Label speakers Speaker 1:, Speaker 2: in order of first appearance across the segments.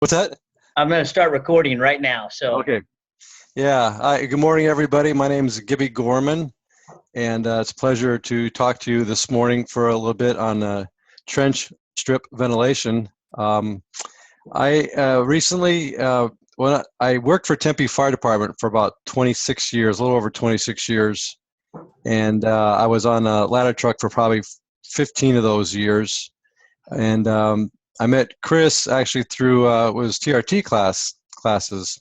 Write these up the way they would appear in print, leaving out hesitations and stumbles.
Speaker 1: What's that?
Speaker 2: I'm going to start recording right now. So,
Speaker 1: Okay. Yeah. Hi, good morning, everybody. My name is Gibby Gorman, and it's a pleasure to talk to you this morning for a little bit on trench strip ventilation. I recently, when I worked for Tempe Fire Department for about 26 years, a little over 26 years, and I was on a ladder truck for probably 15 of those years. And I met Chris actually through was TRT classes.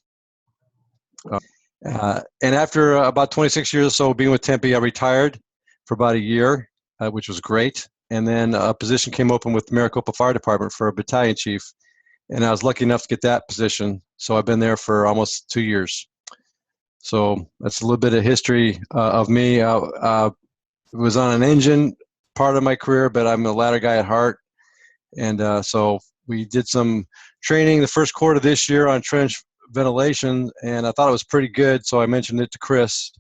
Speaker 1: And after about 26 years or so being with Tempe, I retired for about a year, which was great. And then a position came open with Maricopa Fire Department for a battalion chief, and I was lucky enough to get that position. So I've been there for almost 2 years. So that's a little bit of history of me. I was on an engine part of my career, but I'm a ladder guy at heart. And so we did some training the first quarter this year on trench ventilation, and I thought it was pretty good, so I mentioned it to Chris.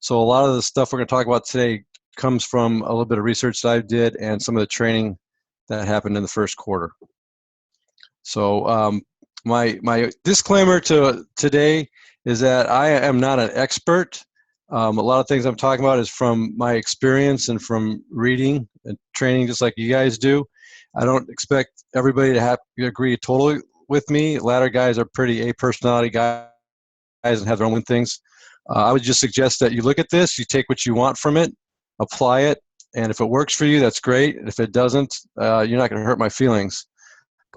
Speaker 1: So a lot of the stuff we're going to talk about today comes from a little bit of research that I did and some of the training that happened in the first quarter. So my disclaimer to today is that I am not an expert. A lot of things I'm talking about is from my experience and from reading and training, just like you guys do. I don't expect everybody to agree totally with me. Ladder guys are pretty A personality guys and have their own things. I would just suggest that you look at this, you take what you want from it, apply it, and if it works for you, that's great. If it doesn't, you're not going to hurt my feelings.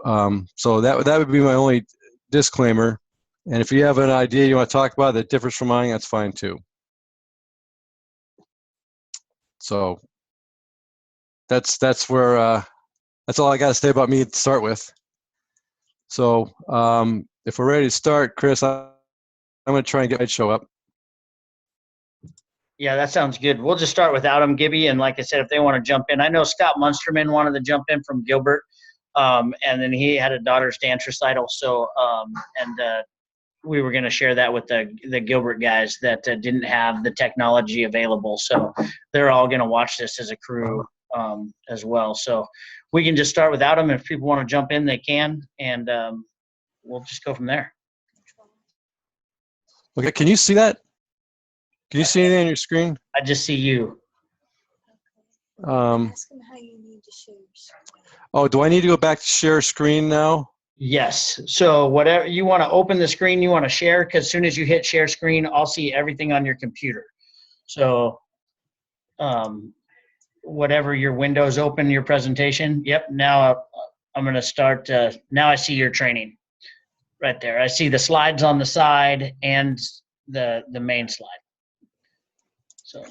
Speaker 1: So that would be my only disclaimer. And if you have an idea you want to talk about that differs from mine, that's fine too. So that's where that's all I got to say about me to start with. So if we're ready to start, Chris, I'm going to try and get my show up.
Speaker 2: yeah, that sounds good. We'll just start without them, Gibby. And like I said, if they want to jump in, I know Scott Munsterman wanted to jump in from Gilbert. And then he had a daughter's dance recital. So, we were going to share that with the Gilbert guys that didn't have the technology available. So they're all going to watch this as a crew as well. So we can just start without them. If people want to jump in, they can. And we'll just go from there.
Speaker 1: Okay, can you see that? Can you see anything on your screen?
Speaker 2: I just see you.
Speaker 3: Ask them how you need to share your screen.
Speaker 1: Oh, do I need to go back to share screen now?
Speaker 2: Yes. So whatever you want to open the screen you want to share, because as soon as you hit share screen, I'll see everything on your computer. So whatever your Windows open your presentation. Yep. Now I'm going to start. Now I see your training right there. I see the slides on the side and the main slide. So.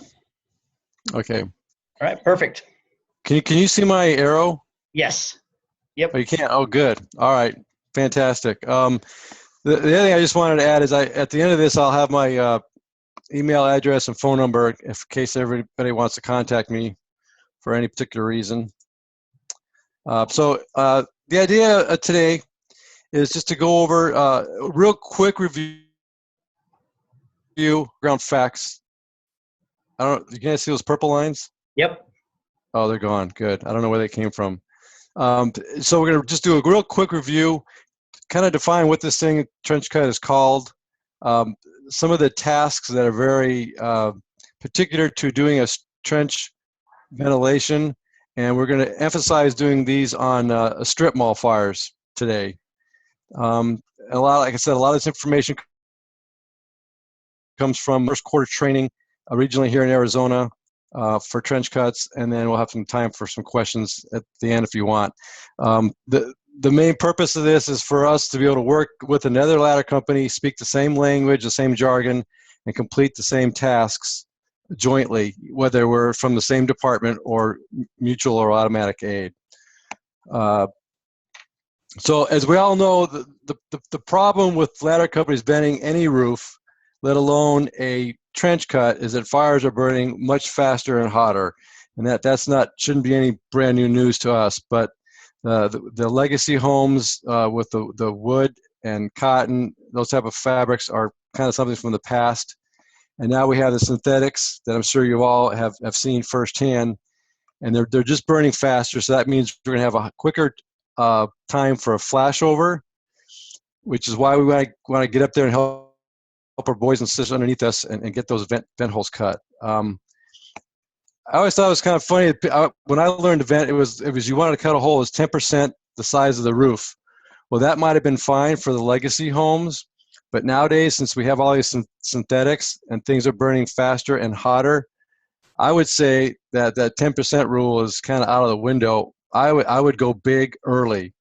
Speaker 1: Okay.
Speaker 2: All right. Perfect.
Speaker 1: Can you see my arrow?
Speaker 2: Yes. Yep.
Speaker 1: Oh, you can't. Oh, good. All right. Fantastic. The other thing I just wanted to add is at the end of this, I'll have my email address and phone number in case everybody wants to contact me for any particular reason. So the idea today is just to go over a real quick review ground facts. I don't. You guys see those purple lines?
Speaker 2: Yep.
Speaker 1: Oh, they're gone. Good. I don't know where they came from. So we're going to just do a real quick review, kind of define what this thing trench cut is called, some of the tasks that are very particular to doing a trench ventilation, and we're going to emphasize doing these on strip mall fires today. Like I said, a lot of this information comes from first quarter training regionally here in Arizona. For trench cuts, and then we'll have some time for some questions at the end if you want. The main purpose of this is for us to be able to work with another ladder company, speak the same language, the same jargon, and complete the same tasks jointly, whether we're from the same department or mutual or automatic aid. So as we all know, the problem with ladder companies bending any roof, let alone a trench cut, is that fires are burning much faster and hotter, and that's not shouldn't be any brand new news to us. But the legacy homes with the wood and cotton, those type of fabrics are kind of something from the past, and now we have the synthetics that I'm sure you all have seen firsthand, and they're just burning faster. So that means we're going to have a quicker time for a flashover, which is why we want to get up there and help our boys and sisters underneath us and get those vent holes cut. I always thought it was kind of funny. When I learned to vent, it was you wanted to cut a hole, it was 10% the size of the roof. Well, that might have been fine for the legacy homes, but nowadays, since we have all these synthetics and things are burning faster and hotter, I would say that 10% rule is kind of out of the window. I would go big early.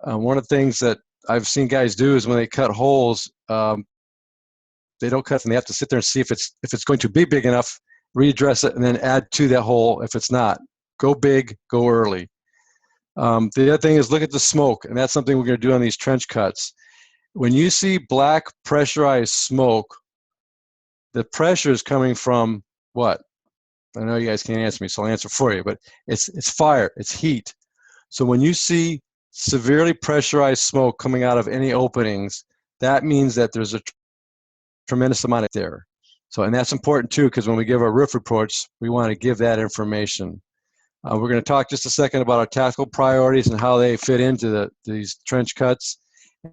Speaker 1: One of the things that I've seen guys do is when they cut holes, they don't cut them. They have to sit there and see if it's going to be big enough, readdress it, and then add to that hole if it's not. Go big, go early. The other thing is look at the smoke, and that's something we're going to do on these trench cuts. When you see black pressurized smoke, the pressure is coming from what? I know you guys can't answer me, so I'll answer for you, but it's fire, it's heat. So when you see severely pressurized smoke coming out of any openings, that means that there's a tremendous amount there. So, and that's important too, because when we give our roof reports, we want to give that information. We're going to talk just a second about our tactical priorities and how they fit into these trench cuts,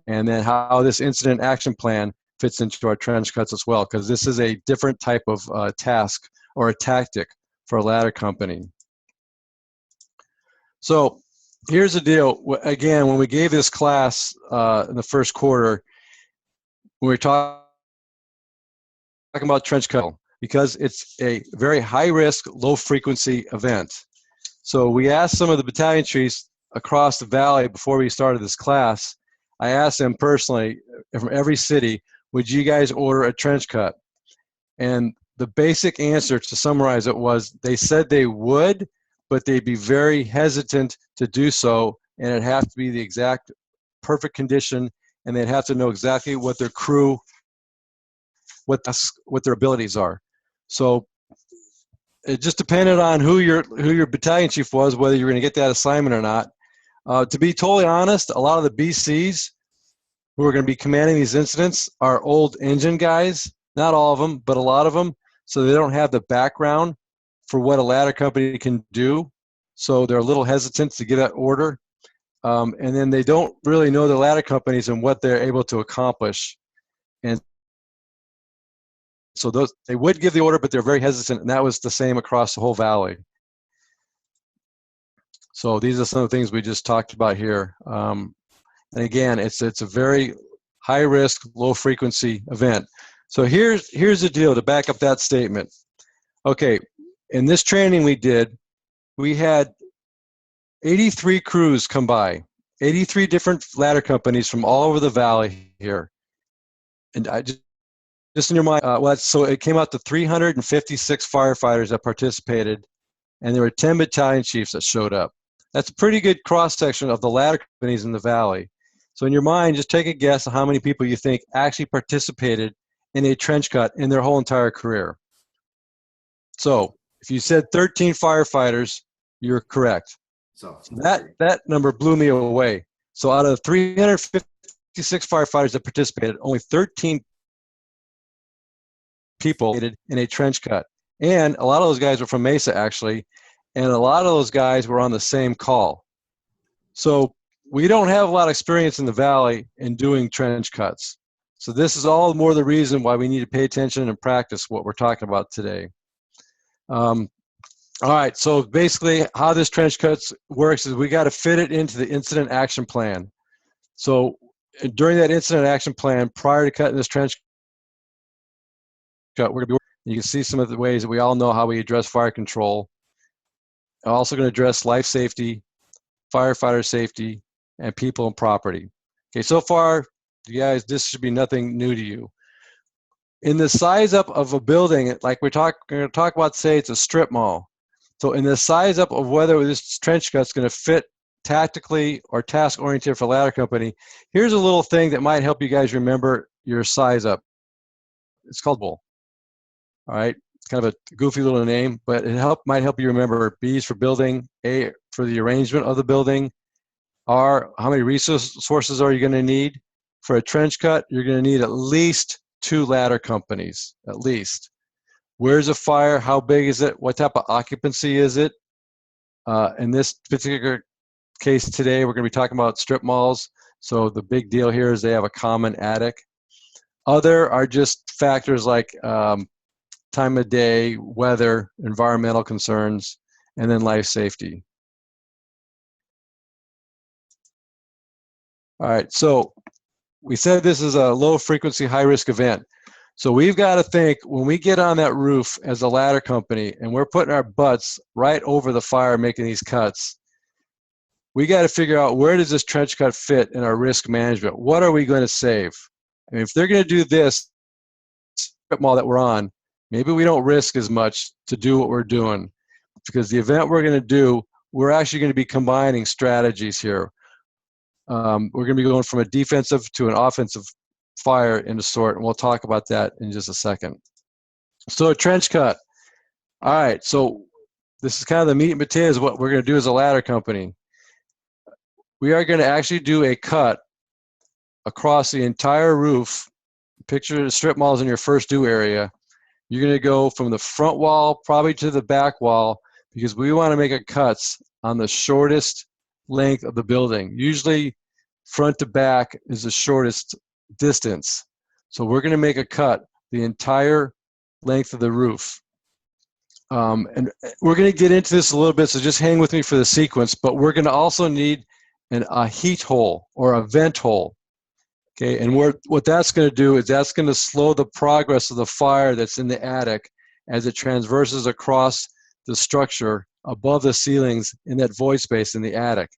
Speaker 1: and then how this incident action plan fits into our trench cuts as well, because this is a different type of task or a tactic for a ladder company. So here's the deal. Again, when we gave this class in the first quarter, we were talking about trench cut because it's a very high risk, low frequency event. So we asked some of the battalion chiefs across the valley before we started this class. I asked them personally from every city, would you guys order a trench cut? And the basic answer, to summarize it, was they said they would, but they'd be very hesitant to do so, and it'd have to be the exact perfect condition, and they'd have to know exactly what their crew, what their abilities are. So it just depended on who your battalion chief was, whether you were going to get that assignment or not. To be totally honest, a lot of the BCs who are going to be commanding these incidents are old engine guys. Not all of them, but a lot of them. So they don't have the background for what a ladder company can do. So they're a little hesitant to give that order. And then they don't really know the ladder companies and what they're able to accomplish. And so they would give the order, but they're very hesitant, and that was the same across the whole valley. So these are some of the things we just talked about here. And again, it's a very high risk, low frequency event. So here's the deal to back up that statement. Okay, in this training we did, we had 83 crews come by, 83 different ladder companies from all over the valley here. And I just in your mind, so it came out to 356 firefighters that participated, and there were 10 battalion chiefs that showed up. That's a pretty good cross-section of the ladder companies in the valley. So in your mind, just take a guess on how many people you think actually participated in a trench cut in their whole entire career. So if you said 13 firefighters, you're correct. So that number blew me away. So out of 356 firefighters that participated, only 13 people in a trench cut. And a lot of those guys were from Mesa, actually, and a lot of those guys were on the same call. So we don't have a lot of experience in the valley in doing trench cuts. So this is all more the reason why we need to pay attention and practice what we're talking about today. All right, so basically how this trench cuts works is we got to fit it into the incident action plan. So during that incident action plan, prior to cutting this trench cut, you can see some of the ways that we all know how we address fire control. I'm also going to address life safety, firefighter safety, and people and property. Okay, so far, you guys, this should be nothing new to you. In the size up of a building, like we're going to talk about, say it's a strip mall. So in the size up of whether this trench cut's going to fit tactically or task oriented for a ladder company, here's a little thing that might help you guys remember your size up. It's called bull. All right, it's kind of a goofy little name, but it might help you remember. B is for building, A for the arrangement of the building, R, how many resources are you going to need? For a trench cut, you're going to need at least 2 ladder companies, at least. Where's a fire? How big is it? What type of occupancy is it? In this particular case today, we're going to be talking about strip malls. So the big deal here is they have a common attic. Other are just factors like time of day, weather, environmental concerns, and then life safety. All right, so we said this is a low frequency, high risk event. So we've got to think when we get on that roof as a ladder company and we're putting our butts right over the fire making these cuts, we got to figure out where does this trench cut fit in our risk management? What are we going to save? I mean, if they're going to do this strip mall that we're on, maybe we don't risk as much to do what we're doing, because the event we're going to do, we're actually going to be combining strategies here. We're going to be going from a defensive to an offensive fire in a sort, and we'll talk about that in just a second. So a trench cut. All right, so this is kind of the meat and potatoes of what we're going to do as a ladder company. We are going to actually do a cut across the entire roof. Picture the strip malls in your first do area. You're going to go from the front wall probably to the back wall, because we want to make a cuts on the shortest length of the building. Usually front to back is the shortest distance. So we're going to make a cut the entire length of the roof. And we're going to get into this a little bit, so just hang with me for the sequence, but we're going to also need a heat hole or a vent hole. Okay, and what that's going to do is that's going to slow the progress of the fire that's in the attic as it transverses across the structure above the ceilings in that void space in the attic.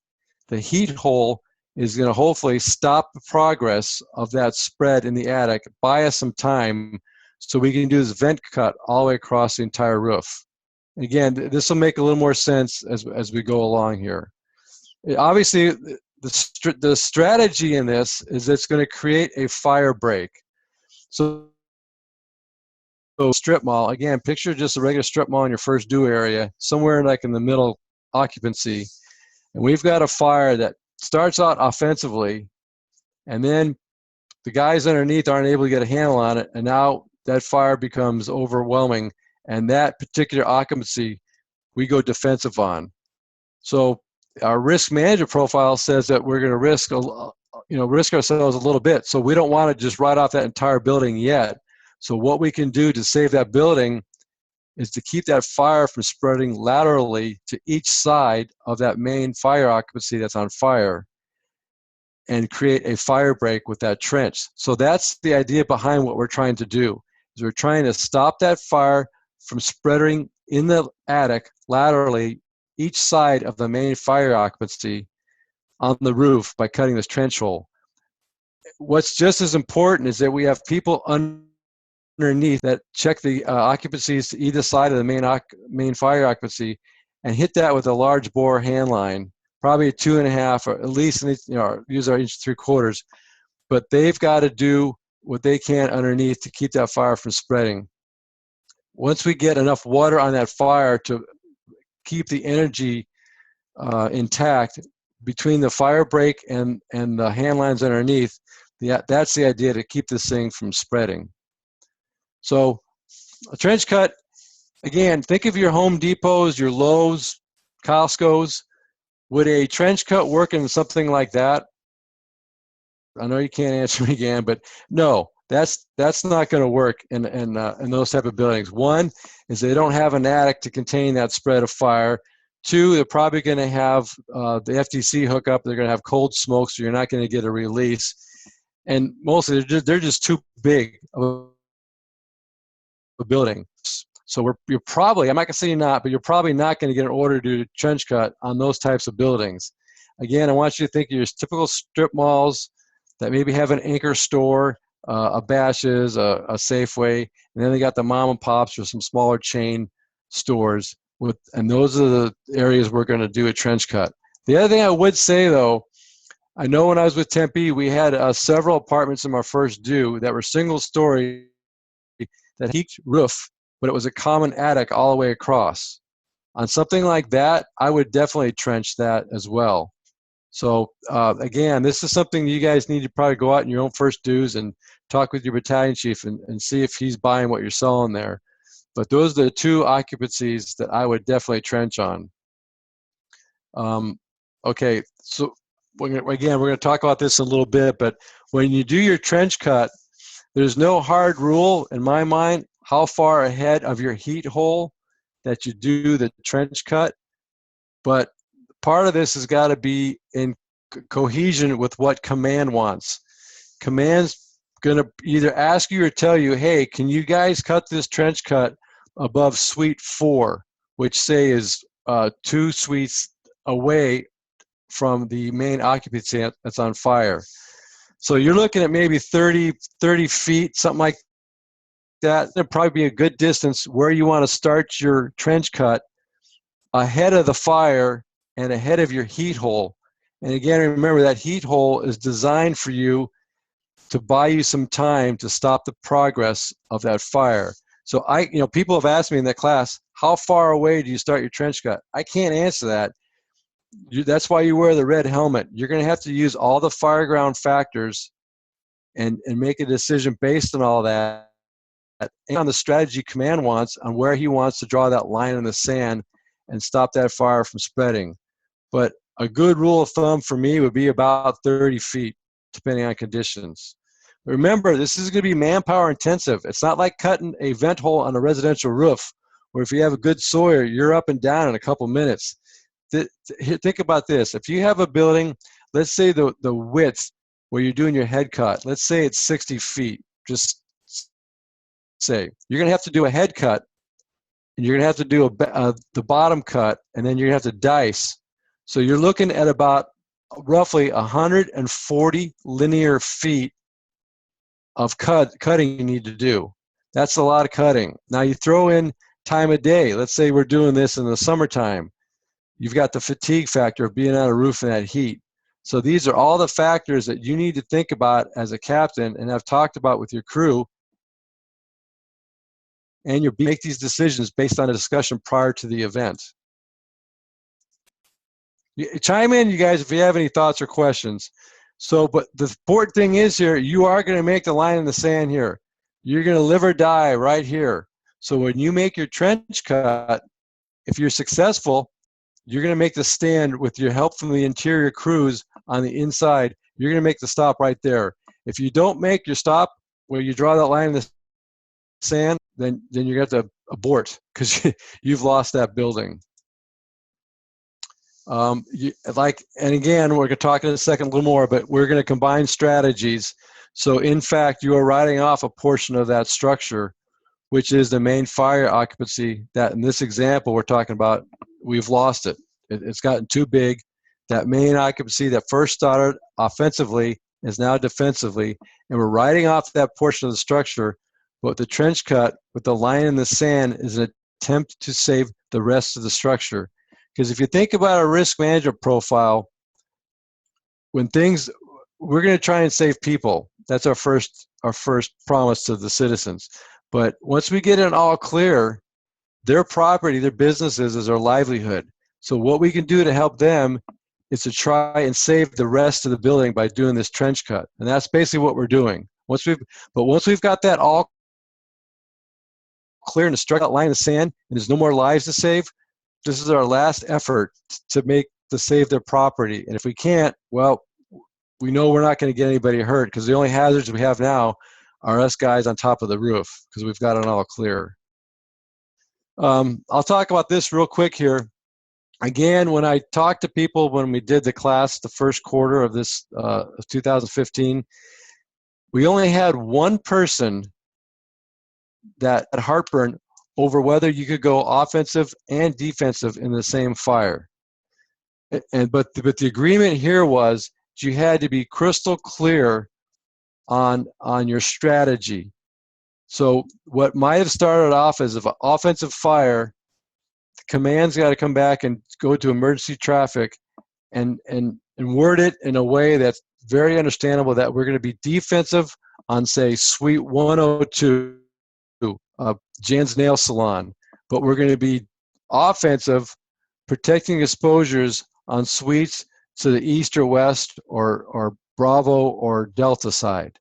Speaker 1: The heat hole is going to hopefully stop the progress of that spread in the attic, buy us some time so we can do this vent cut all the way across the entire roof. Again, this will make a little more sense as we go along here. Obviously, the strategy in this is it's going to create a fire break. So strip mall, again, picture just a regular strip mall in your first do area, somewhere like in the middle occupancy. And we've got a fire that starts out offensively, and then the guys underneath aren't able to get a handle on it, and now that fire becomes overwhelming, and that particular occupancy we go defensive on. So our risk management profile says that we're going to risk ourselves a little bit. So we don't want to just write off that entire building yet. So what we can do to save that building is to keep that fire from spreading laterally to each side of that main fire occupancy that's on fire, and create a fire break with that trench. So that's the idea behind what we're trying to do, is we're trying to stop that fire from spreading in the attic laterally each side of the main fire occupancy on the roof by cutting this trench hole. What's just as important is that we have people underneath that check the occupancies to either side of the main fire occupancy and hit that with a large bore hand line, probably a 2.5, or at least, use our 1.75 inch. But they've got to do what they can underneath to keep that fire from spreading. Once we get enough water on that fire to keep the energy intact between the fire break and the hand lines underneath, that's the idea, to keep this thing from spreading. So a trench cut, again, think of your Home Depots, your Lowe's, Costco's. Would a trench cut work in something like that? I know you can't answer me again, but no, that's not going to work in those type of buildings. One is they don't have an attic to contain that spread of fire. Two, they're probably going to have the FTC hookup. They're going to have cold smoke, so you're not going to get a release. And mostly they're just too big of a building. So you're probably, I'm not going to say you're not, but you're probably not going to get an order to do a trench cut on those types of buildings. Again, I want you to think of your typical strip malls that maybe have an anchor store, a Bash's, a Safeway, and then they got the mom and pops or some smaller chain stores. And those are the areas we're going to do a trench cut. The other thing I would say, though, I know when I was with Tempe, we had several apartments in our first due that were single story that heat roof, but it was a common attic all the way across. On something like that, I would definitely trench that as well. So again, this is something you guys need to probably go out in your own first dues and talk with your battalion chief and see if he's buying what you're selling there. But those are the two occupancies that I would definitely trench on. Okay, so again, we're going to talk about this in a little bit, but when you do your trench cut, there's no hard rule in my mind how far ahead of your heat hole that you do the trench cut, but part of this has got to be in cohesion with what command wants. Command's going to either ask you or tell you, hey, can you guys cut this trench cut above suite 4, which say is 2 suites away from the main occupancy that's on fire. So you're looking at maybe 30 feet, something like that. There'd probably be a good distance where you want to start your trench cut ahead of the fire and ahead of your heat hole. And again, remember that heat hole is designed for you to buy you some time to stop the progress of that fire. So people have asked me in that class, how far away do you start your trench cut? I can't answer that. That's why you wear the red helmet. You're going to have to use all the fireground factors and make a decision based on all that and on the strategy command wants on where he wants to draw that line in the sand and stop that fire from spreading. But a good rule of thumb for me would be about 30 feet, depending on conditions. Remember, this is going to be manpower intensive. It's not like cutting a vent hole on a residential roof, where if you have a good sawyer, you're up and down in a couple minutes. Think about this. If you have a building, let's say the width where you're doing your head cut, let's say it's 60 feet. Just say you're going to have to do a head cut, and you're going to have to do the bottom cut, and then you're going to have to dice. So you're looking at about roughly 140 linear feet of cutting you need to do. That's a lot of cutting. Now you throw in time of day. Let's say we're doing this in the summertime. You've got the fatigue factor of being on a roof in that heat. So these are all the factors that you need to think about as a captain and have talked about with your crew. And you make these decisions based on a discussion prior to the event. Chime in, you guys, if you have any thoughts or questions. So, but the important thing is here, you are going to make the line in the sand here. You're going to live or die right here. So when you make your trench cut, if you're successful, you're going to make the stand with your help from the interior crews on the inside. You're going to make the stop right there. If you don't make your stop where you draw that line in the sand, then you're going to have to abort because you've lost that building. And again, we're going to talk in a second a little more, but we're going to combine strategies. So in fact, you are writing off a portion of that structure, which is the main fire occupancy that in this example we're talking about, we've lost it. It's gotten too big. That main occupancy that first started offensively is now defensively, and we're writing off that portion of the structure. But the trench cut with the line in the sand is an attempt to save the rest of the structure. Because if you think about a risk management profile, we're going to try and save people. That's our first promise to the citizens. But once we get it all clear, their property, their businesses is their livelihood. So what we can do to help them is to try and save the rest of the building by doing this trench cut. And that's basically what we're doing. Once we've got that all clear and struck out line in the sand and there's no more lives to save, this is our last effort to save their property. And if we can't, well, we know we're not going to get anybody hurt because the only hazards we have now are us guys on top of the roof because we've got it all clear. I'll talk about this real quick here. Again, when I talked to people when we did the class the first quarter of this of 2015, we only had one person that had heartburn over whether you could go offensive and defensive in the same fire. But the agreement here was you had to be crystal clear on your strategy. So what might have started off as an offensive fire, the command's got to come back and go to emergency traffic and word it in a way that's very understandable that we're going to be defensive on, say, Suite 102, Jan's Nail Salon, but we're going to be offensive, protecting exposures on suites to the east or west or Bravo or Delta side.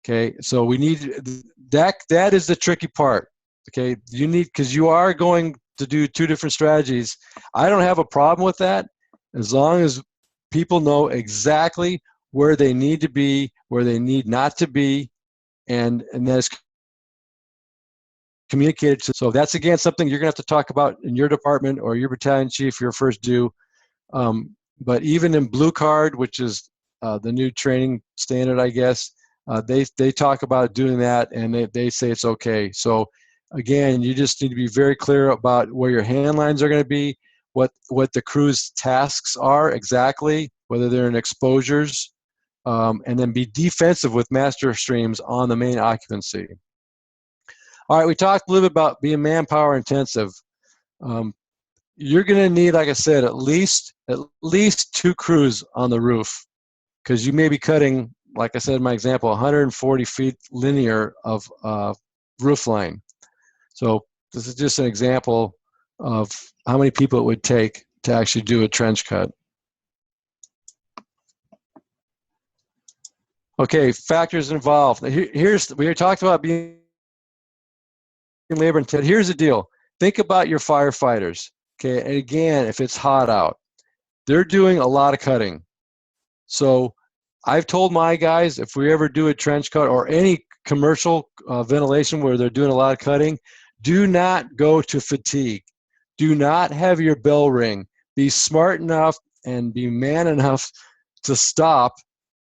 Speaker 1: Okay, so we need that is the tricky part. Okay, because you are going to do two different strategies. I don't have a problem with that as long as people know exactly where they need to be, where they need not to be, and that's communicated to. So that's, again, something you're going to have to talk about in your department or your battalion chief, your first due. But even in Blue Card, which is the new training standard, I guess, they talk about doing that, and they say it's okay. So again, you just need to be very clear about where your hand lines are going to be, what the crew's tasks are exactly, whether they're in exposures, and then be defensive with master streams on the main occupancy. All right, we talked a little bit about being manpower intensive. You're going to need, like I said, at least 2 crews on the roof, because you may be cutting, like I said in my example, 140 feet linear of roof line. So this is just an example of how many people it would take to actually do a trench cut. Okay, factors involved. We talked about being labor intensive. Here's the deal. Think about your firefighters. Okay, and again, if it's hot out, they're doing a lot of cutting. So I've told my guys, if we ever do a trench cut or any commercial ventilation where they're doing a lot of cutting, do not go to fatigue. Do not have your bell ring. Be smart enough and be man enough to stop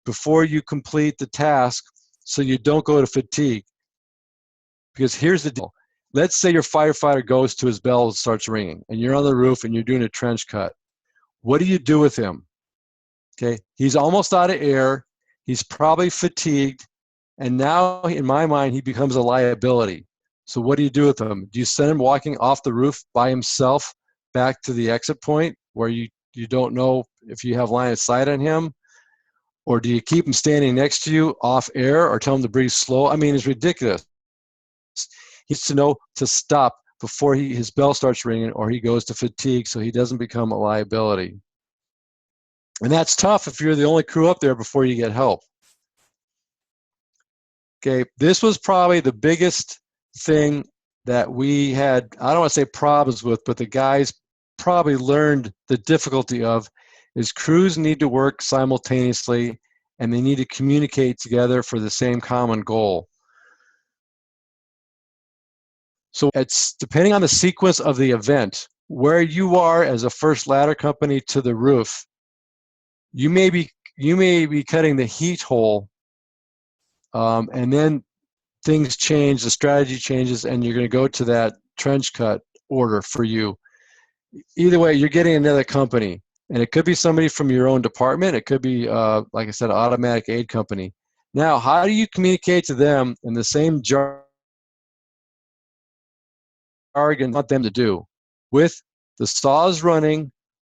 Speaker 1: before you complete the task so you don't go to fatigue. Because here's the deal. Let's say your firefighter goes to his bell and starts ringing, and you're on the roof and you're doing a trench cut. What do you do with him? Okay, he's almost out of air. He's probably fatigued, and now in my mind he becomes a liability. So what do you do with him? Do you send him walking off the roof by himself back to the exit point where you don't know if you have line of sight on him? Or do you keep him standing next to you off air or tell him to breathe slow? I mean, it's ridiculous. He needs to know to stop before his bell starts ringing or he goes to fatigue so he doesn't become a liability. And that's tough if you're the only crew up there before you get help. Okay, this was probably the biggest thing that we had, I don't want to say problems with, but the guys probably learned the difficulty of, is crews need to work simultaneously and they need to communicate together for the same common goal. So it's depending on the sequence of the event, where you are as a first ladder company to the roof, you may be cutting the heat hole, and then things change, the strategy changes, and you're going to go to that trench cut order for you. Either way, you're getting another company, and it could be somebody from your own department. It could be, like I said, an automatic aid company. Now, how do you communicate to them in the same jargon you want them to do? With the saws running,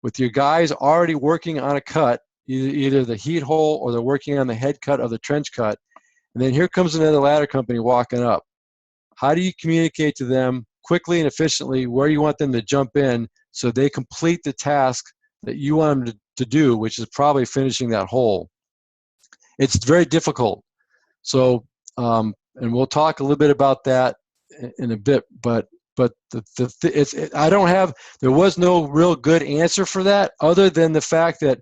Speaker 1: with your guys already working on a cut, either the heat hole or they're working on the head cut of the trench cut, and then here comes another ladder company walking up. How do you communicate to them quickly and efficiently where you want them to jump in so they complete the task that you want them to do, which is probably finishing that hole? It's very difficult. So, and we'll talk a little bit about that in a bit, but I don't have, there was no real good answer for that other than the fact that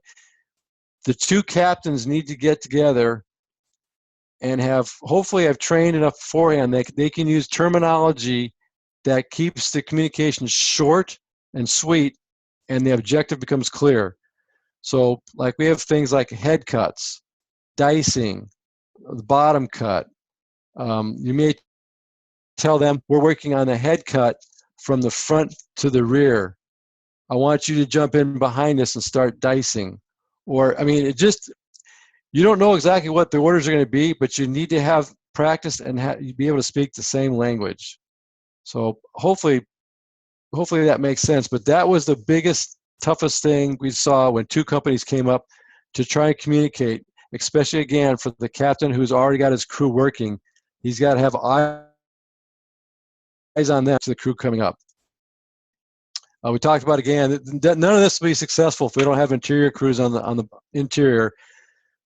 Speaker 1: the 2 captains need to get together and hopefully have trained enough beforehand that they can use terminology that keeps the communication short and sweet and the objective becomes clear. So like we have things like head cuts, dicing, the bottom cut. You may tell them, we're working on the head cut from the front to the rear. I want you to jump in behind us and start dicing. Or, I mean, you don't know exactly what the orders are going to be, but you need to have practice and be able to speak the same language. So hopefully that makes sense. But that was the biggest, toughest thing we saw when 2 companies came up to try and communicate, especially again for the captain who's already got his crew working. He's got to have eyes on them to the crew coming up. We talked about, again, none of this will be successful if we don't have interior crews on the interior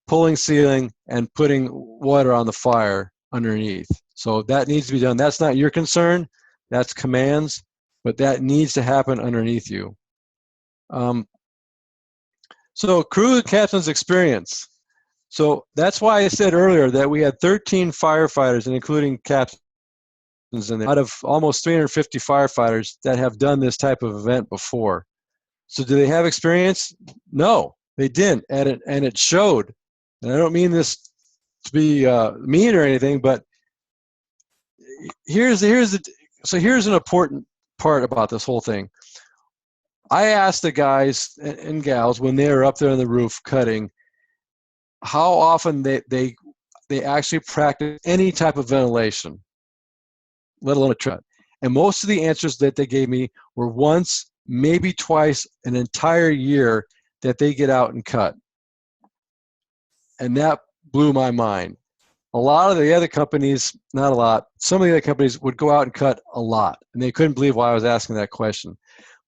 Speaker 1: pulling ceiling and putting water on the fire underneath. So that needs to be done. That's not your concern. That's commands, but that needs to happen underneath you. So crew captain's experience. So that's why I said earlier that we had 13 firefighters, and including captains in there, out of almost 350 firefighters that have done this type of event before. So do they have experience? No, they didn't, and it showed. And I don't mean this to be mean or anything, but here's an important part about this whole thing. I asked the guys and gals when they were up there on the roof cutting how often they actually practice any type of ventilation, let alone a truck. And most of the answers that they gave me were once, maybe twice an entire year that they get out and cut. And that blew my mind. A lot of the other companies, not a lot, some of the other companies would go out and cut a lot. And they couldn't believe why I was asking that question.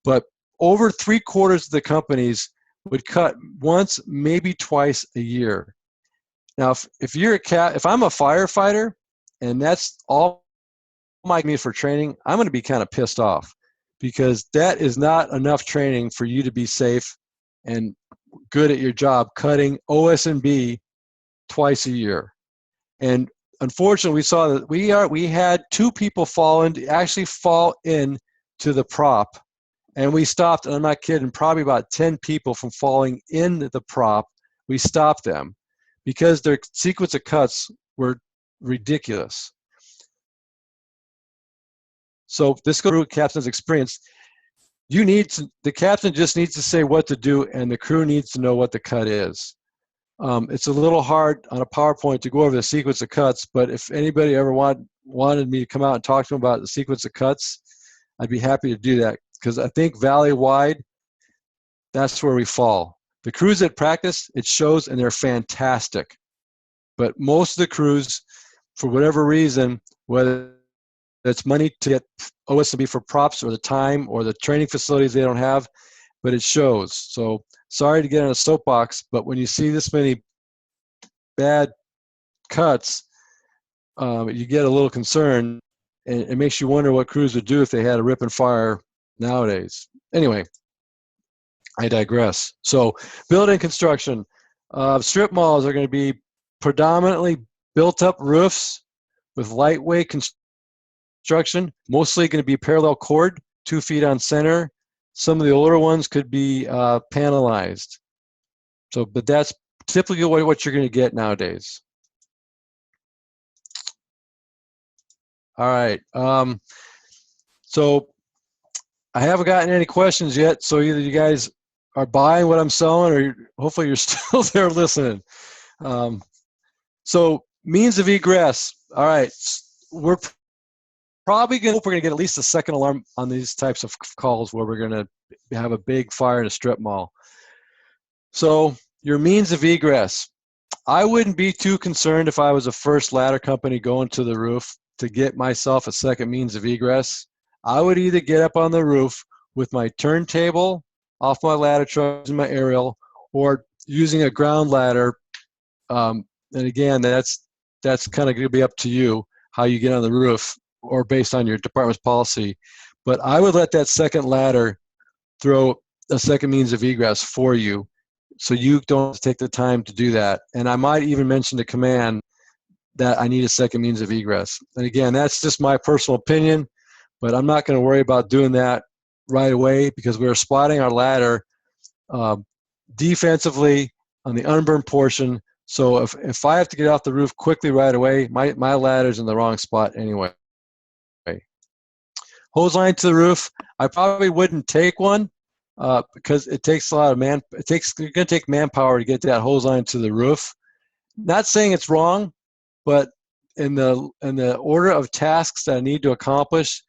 Speaker 1: But over 3/4 of the companies would cut once, maybe twice a year. Now, if I'm a firefighter and that's all my need for training, I'm going to be kind of pissed off, because that is not enough training for you to be safe and good at your job cutting OS&B twice a year. And unfortunately, we saw that we had 2 people fall in to the prop, and we stopped, and I'm not kidding, probably about 10 people from falling in the prop. We stopped them because their sequence of cuts were ridiculous. So this goes through captain's experience. The captain just needs to say what to do, and the crew needs to know what the cut is. It's a little hard on a PowerPoint to go over the sequence of cuts, but if anybody ever wanted me to come out and talk to them about the sequence of cuts, I'd be happy to do that, because I think valley-wide, that's where we fall. The crews that practice, it shows, and they're fantastic. But most of the crews, for whatever reason, whether it's money to get OS&B for props or the time or the training facilities they don't have, but it shows. So sorry to get on a soapbox, but when you see this many bad cuts, you get a little concerned, and it makes you wonder what crews would do if they had a rip and fire nowadays. Anyway, I digress. So building construction, strip malls are going to be predominantly built-up roofs with lightweight construction, mostly going to be parallel cord, 2 feet on center. Some of the older ones could be panelized. So, but that's typically what you're going to get nowadays. All right. So I haven't gotten any questions yet. So either you guys are buying what I'm selling, or hopefully you're still there listening. So means of egress. All right. We're probably going to get at least a second alarm on these types of calls where we're going to have a big fire in a strip mall. So your means of egress. I wouldn't be too concerned if I was a first ladder company going to the roof to get myself a second means of egress. I would either get up on the roof with my turntable off my ladder truck using my aerial, or using a ground ladder. And again, that's kind of going to be up to you how you get on the roof, or based on your department's policy. But I would let that second ladder throw a second means of egress for you, so you don't have to take the time to do that. And I might even mention to command that I need a second means of egress. And again, that's just my personal opinion, but I'm not going to worry about doing that right away, because we're spotting our ladder defensively on the unburned portion. So if I have to get off the roof quickly right away, my ladder's in the wrong spot anyway. Hose line to the roof, I probably wouldn't take one because it takes a lot of it's going to take manpower to get that hose line to the roof. Not saying it's wrong, but in the order of tasks that I need to accomplish,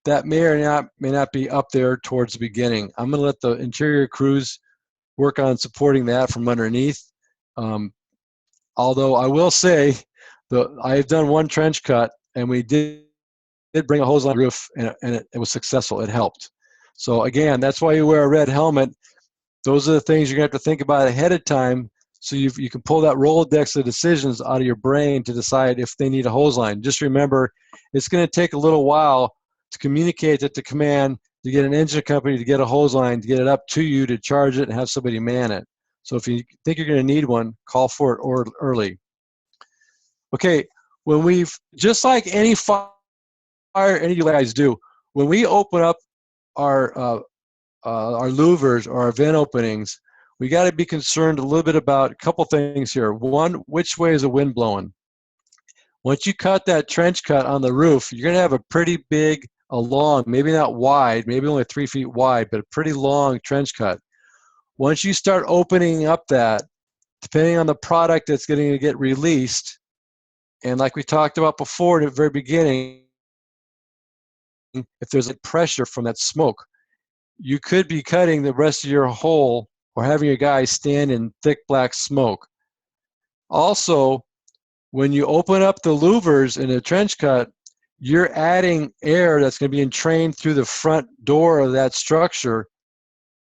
Speaker 1: that may or may not be up there towards the beginning. I'm going to let the interior crews work on supporting that from underneath. Although I will say, I've done one trench cut, and we did bring a hose on the roof, and it was successful. It helped. So again, that's why you wear a red helmet. Those are the things you're going to have to think about ahead of time, so you can pull that Rolodex of decisions out of your brain to decide if they need a hose line. Just remember, it's going to take a little while to communicate it to command, to get an engine company to get a hose line, to get it up to you, to charge it, and have somebody man it. So if you think you're going to need one, call for it early. Okay, when we've, just like any fire, any of you guys do, when we open up our louvers or our vent openings, we got to be concerned a little bit about a couple things here. One, which way is the wind blowing? Once you cut that trench cut on the roof, you're going to have a pretty big, a long, maybe not wide, maybe only 3 feet wide, but a pretty long trench cut. Once you start opening up that, depending on the product that's going to get released, and like we talked about before in the very beginning, if there's a pressure from that smoke, you could be cutting the rest of your hole or having your guys stand in thick black smoke. Also, when you open up the louvers in a trench cut, you're adding air that's going to be entrained through the front door of that structure,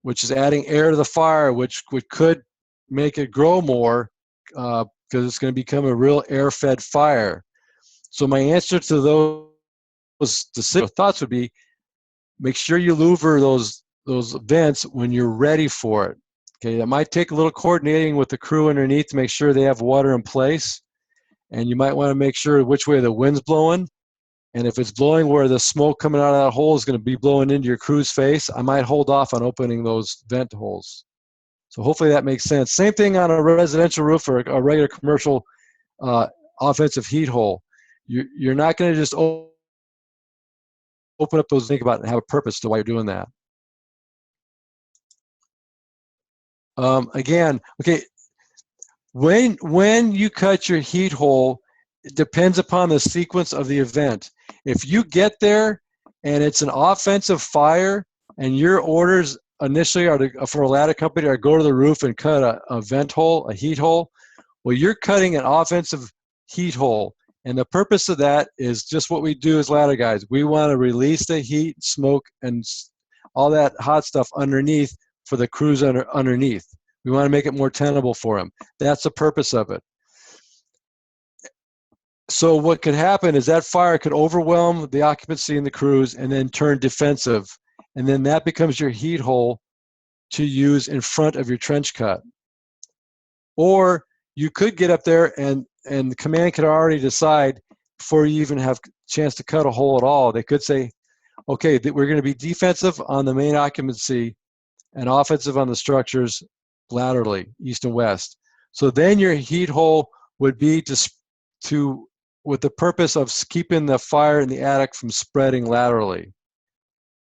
Speaker 1: which is adding air to the fire, which could make it grow more because it's going to become a real air-fed fire. So my answer to those thoughts would be, make sure you louver those vents when you're ready for it. Okay, that might take a little coordinating with the crew underneath to make sure they have water in place, and you might want to make sure which way the wind's blowing. And if it's blowing where the smoke coming out of that hole is going to be blowing into your crew's face, I might hold off on opening those vent holes. So hopefully that makes sense. Same thing on a residential roof or a regular commercial offensive heat hole. You're not going to just open up those, think about it, and have a purpose to why you're doing that. Again, okay, when you cut your heat hole, it depends upon the sequence of the event. If you get there and it's an offensive fire and your orders initially are for a ladder company to go to the roof and cut a vent hole, a heat hole, well, you're cutting an offensive heat hole. And the purpose of that is just what we do as ladder guys. We want to release the heat, smoke, and all that hot stuff underneath for the crews underneath. We want to make it more tenable for them. That's the purpose of it. So what could happen is that fire could overwhelm the occupancy in the crews and then turn defensive. And then that becomes your heat hole to use in front of your trench cut. Or you could get up there and the command could already decide before you even have a chance to cut a hole at all. They could say, okay, we're going to be defensive on the main occupancy and offensive on the structures laterally, east and west. So then your heat hole would be with the purpose of keeping the fire in the attic from spreading laterally.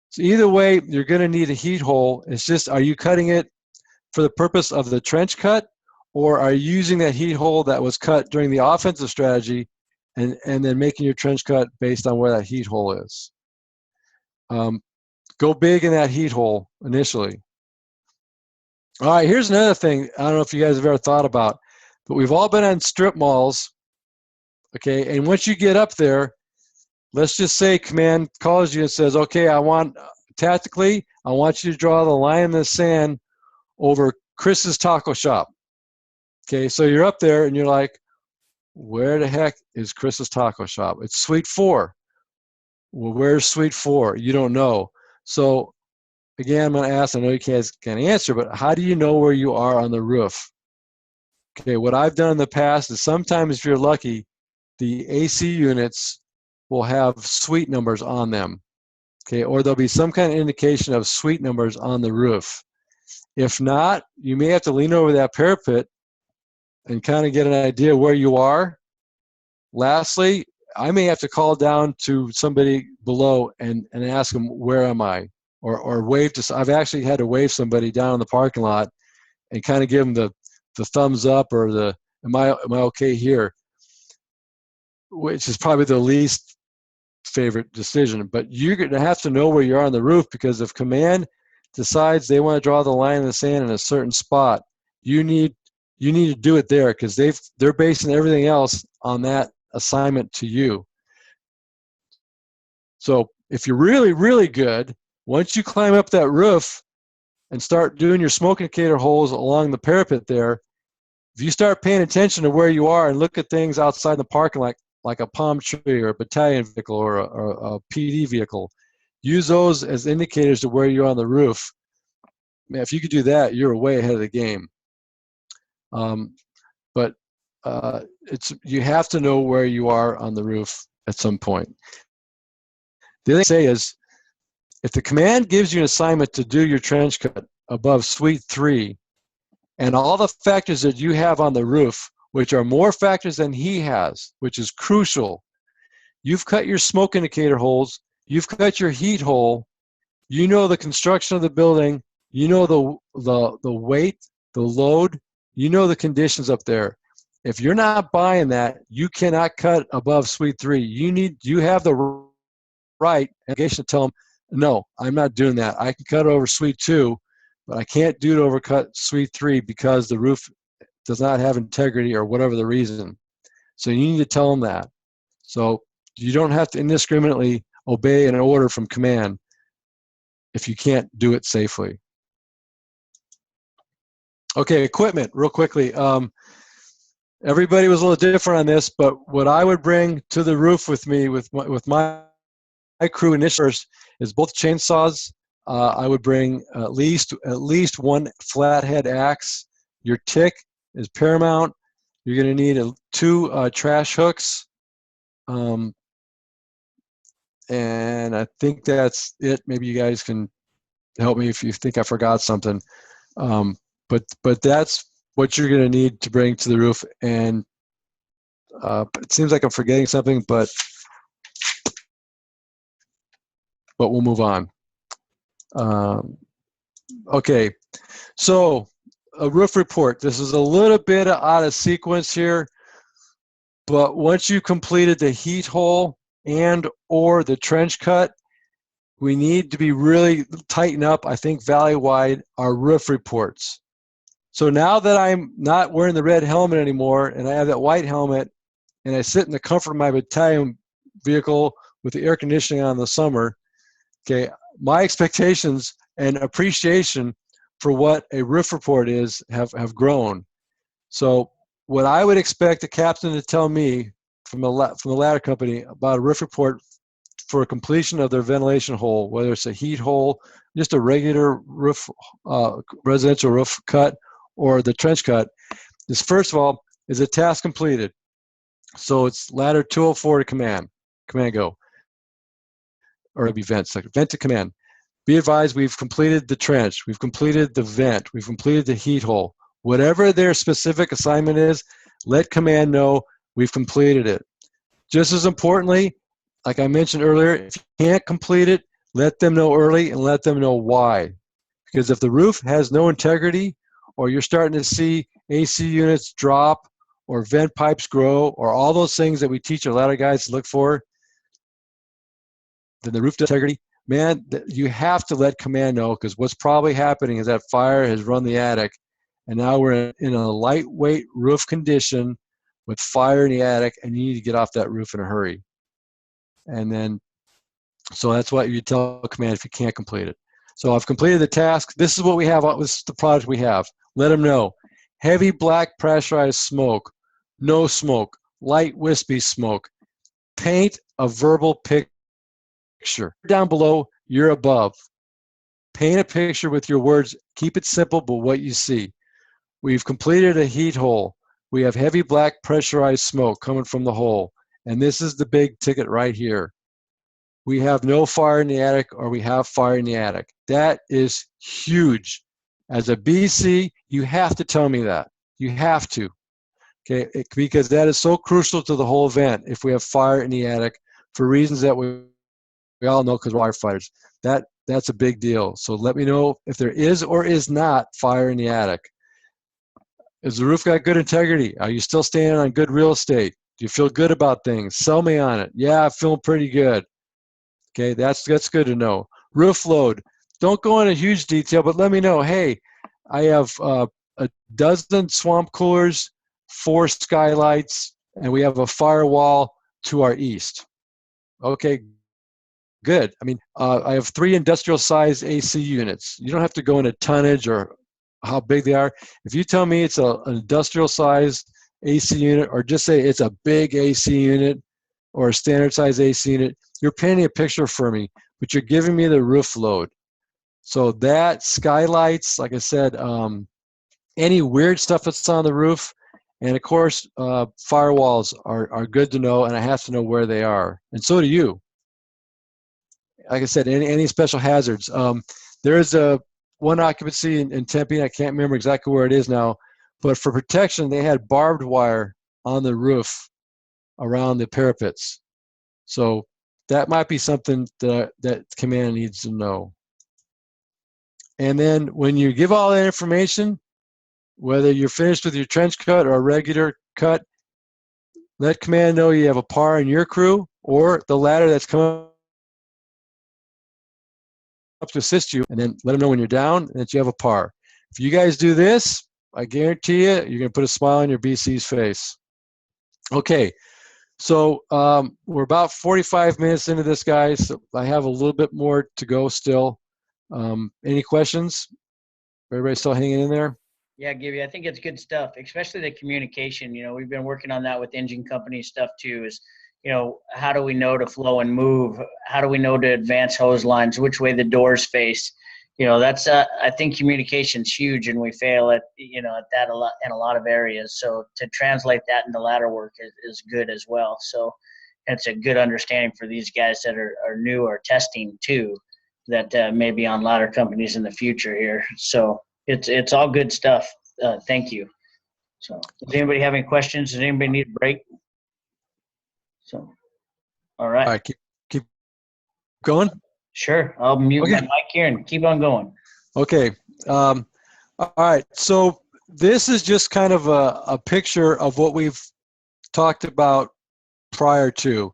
Speaker 1: So either way, you're going to need a heat hole. It's just, are you cutting it for the purpose of the trench cut, or are you using that heat hole that was cut during the offensive strategy and then making your trench cut based on where that heat hole is? Go big in that heat hole initially. All right, here's another thing I don't know if you guys have ever thought about, but we've all been on strip malls, okay? And once you get up there, let's just say command calls you and says, okay, tactically, I want you to draw the line in the sand over Chris's Taco Shop. Okay, so you're up there and you're like, where the heck is Chris's Taco Shop? It's Suite 4. Well, where's Suite 4? You don't know. So again, I'm going to ask, I know you can't answer, but how do you know where you are on the roof? Okay, what I've done in the past is sometimes if you're lucky, the AC units will have suite numbers on them. Okay, or there'll be some kind of indication of suite numbers on the roof. If not, you may have to lean over that parapet and kind of get an idea where you are. Lastly, I may have to call down to somebody below and ask them, where am I? Or wave to, I've actually had to wave somebody down in the parking lot and kind of give them the thumbs up or the, am I okay here? Which is probably the least favorite decision. But you're going to have to know where you are on the roof, because if command decides they want to draw the line in the sand in a certain spot, you need to do it there, because they're basing everything else on that assignment to you. So if you're really, really good, once you climb up that roof and start doing your smoke indicator holes along the parapet there, if you start paying attention to where you are and look at things outside the parking lot, like a palm tree or a battalion vehicle or a PD vehicle, use those as indicators to where you're on the roof. Man, if you could do that, you're way ahead of the game. But you have to know where you are on the roof at some point. The other thing I say is, if the command gives you an assignment to do your trench cut above suite 3, and all the factors that you have on the roof, which are more factors than he has, which is crucial, you've cut your smoke indicator holes, you've cut your heat hole, you know the construction of the building, you know the weight, the load, you know the conditions up there. If you're not buying that, you cannot cut above suite 3. You have the right obligation to tell them, no, I'm not doing that. I can cut over suite 2, but I can't do it over cut suite 3 because the roof does not have integrity or whatever the reason. So you need to tell them that. So you don't have to indiscriminately obey an order from command if you can't do it safely. Okay, equipment, real quickly. Everybody was a little different on this, but what I would bring to the roof with me, with my crew initially first, is both chainsaws. I would bring at least one flathead axe. Your tick is paramount. You're going to need 2 trash hooks. And I think that's it. Maybe you guys can help me if you think I forgot something. But that's what you're going to need to bring to the roof. And it seems like I'm forgetting something, but we'll move on. Okay, so a roof report. This is a little bit out of sequence here, but once you completed the heat hole and or the trench cut, we need to be really tighten up, I think valley-wide, our roof reports. So now that I'm not wearing the red helmet anymore and I have that white helmet and I sit in the comfort of my battalion vehicle with the air conditioning on in the summer, okay, my expectations and appreciation for what a roof report is have grown. So what I would expect the captain to tell me from the ladder company about a roof report for completion of their ventilation hole, whether it's a heat hole, just a regular roof, residential roof cut, or the trench cut, is first of all, is a task completed. So it's ladder 204 to command go, or it'll be vent to command. Be advised, we've completed the trench, we've completed the vent, we've completed the heat hole. Whatever their specific assignment is, let command know we've completed it. Just as importantly, like I mentioned earlier, if you can't complete it, let them know early and let them know why. Because if the roof has no integrity, or you're starting to see AC units drop, or vent pipes grow, or all those things that we teach our ladder guys to look for, then the roof integrity, man, you have to let command know, because what's probably happening is that fire has run the attic, and now we're in a lightweight roof condition with fire in the attic, and you need to get off that roof in a hurry. And then, so that's what you tell command if you can't complete it. So I've completed the task. This is what we have. This is the product we have. Let them know. Heavy black pressurized smoke, no smoke, light wispy smoke. Paint a verbal picture. Down below, you're above. Paint a picture with your words. Keep it simple, but what you see. We've completed a heat hole. We have heavy black pressurized smoke coming from the hole. And this is the big ticket right here. We have no fire in the attic, or we have fire in the attic. That is huge. As a BC, you have to tell me that. You have to. Okay, because that is so crucial to the whole event if we have fire in the attic for reasons that we all know, because we're firefighters. That's a big deal. So let me know if there is or is not fire in the attic. Is the roof got good integrity? Are you still standing on good real estate? Do you feel good about things? Sell me on it. Yeah, I'm feeling pretty good. Okay, that's good to know. Roof load. Don't go into huge detail, but let me know, hey, I have a dozen swamp coolers, 4 skylights, and we have a firewall to our east. Okay, good. I mean, I have 3 industrial-sized AC units. You don't have to go into tonnage or how big they are. If you tell me it's an industrial-sized AC unit, or just say it's a big AC unit or a standard-sized AC unit, you're painting a picture for me, but you're giving me the roof load. So that, skylights, like I said, any weird stuff that's on the roof. And of course, firewalls are good to know, and I have to know where they are. And so do you. Like I said, any special hazards. There is one occupancy in Tempe, I can't remember exactly where it is now, but for protection, they had barbed wire on the roof around the parapets. So that might be something that command needs to know. And then when you give all that information, whether you're finished with your trench cut or a regular cut, let command know you have a par in your crew or the ladder that's coming up to assist you, and then let them know when you're down and that you have a par. If you guys do this, I guarantee you, you're going to put a smile on your BC's face. Okay, so we're about 45 minutes into this, guys. So I have a little bit more to go still. Any questions? Everybody still hanging in there?
Speaker 2: Yeah, Gibby, I think it's good stuff, especially the communication. You know, we've been working on that with engine company stuff too, is, you know, how do we know to flow and move? How do we know to advance hose lines, which way the doors face? You know, that's, I think communication's huge, and we fail at, you know, at that a lot in a lot of areas. So to translate that into ladder work is good as well. So it's a good understanding for these guys that are new or testing too, that may be on ladder companies in the future here. So it's all good stuff. Thank you. So does anybody have any questions? Does anybody need a break? So, all right.
Speaker 1: All right, keep going.
Speaker 2: Sure. I'll mute
Speaker 1: Okay.
Speaker 2: my mic here and keep on going.
Speaker 1: Okay. All right. So this is just kind of a picture of what we've talked about prior to.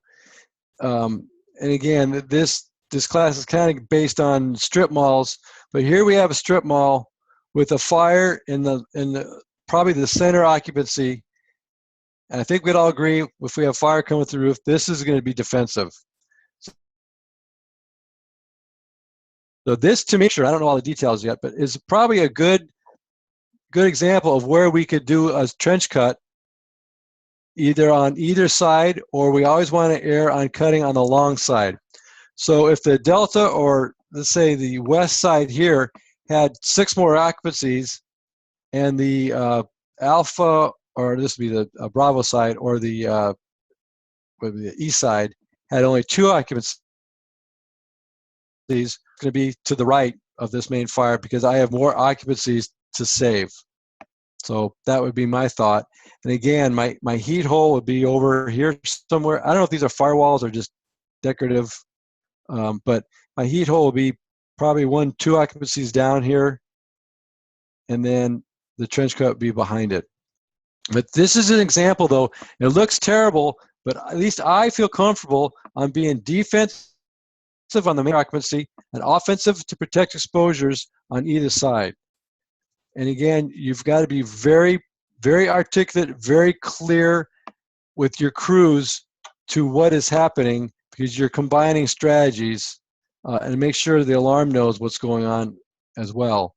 Speaker 1: And again, this class is kind of based on strip malls, but here we have a strip mall with a fire in the probably the center occupancy. And I think we'd all agree, if we have fire coming through the roof, this is going to be defensive. So this, to me, sure, I don't know all the details yet, but is probably a good example of where we could do a trench cut, either on either side, or we always want to err on cutting on the long side. So if the delta, or let's say the west side here, had 6 more occupancies, and the alpha, or this would be the Bravo side, or the east side, had only 2 occupancies, it's going to be to the right of this main fire because I have more occupancies to save. So that would be my thought. And again, my heat hole would be over here somewhere. I don't know if these are firewalls or just decorative, but my heat hole will be probably 1, 2 occupancies down here, and then the trench cut would be behind it. But this is an example, though. It looks terrible, but at least I feel comfortable on being defensive on the main occupancy and offensive to protect exposures on either side. And again, you've got to be very, very articulate, very clear with your crews to what is happening, because you're combining strategies, and make sure the alarm knows what's going on as well.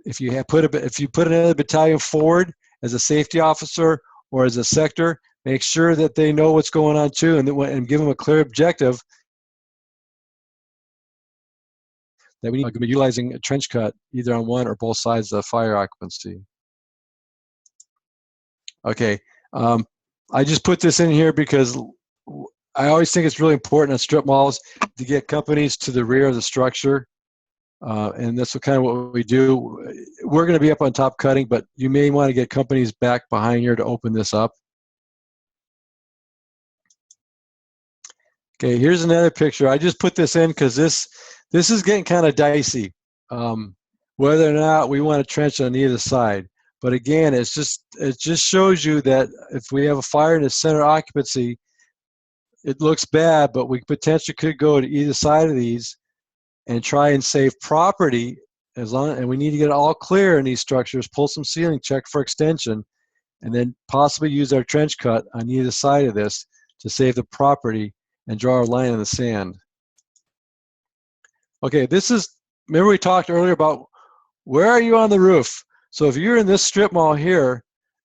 Speaker 1: If you put another battalion forward as a safety officer or as a sector, make sure that they know what's going on too, and give them a clear objective that we need to be utilizing a trench cut either on one or both sides of the fire occupancy. Okay, I just put this in here because I always think it's really important on strip malls to get companies to the rear of the structure, and that's kind of what we do. We're going to be up on top cutting, but you may want to get companies back behind here to open this up. Okay, here's another picture. I just put this in because this is getting kind of dicey, whether or not we want to trench on either side. But again, it just shows you that if we have a fire in the center occupancy, it looks bad, but we potentially could go to either side of these and try and save property, and we need to get it all clear in these structures, pull some ceiling, check for extension, and then possibly use our trench cut on either side of this to save the property and draw a line in the sand. Okay, remember we talked earlier about where are you on the roof? So if you're in this strip mall here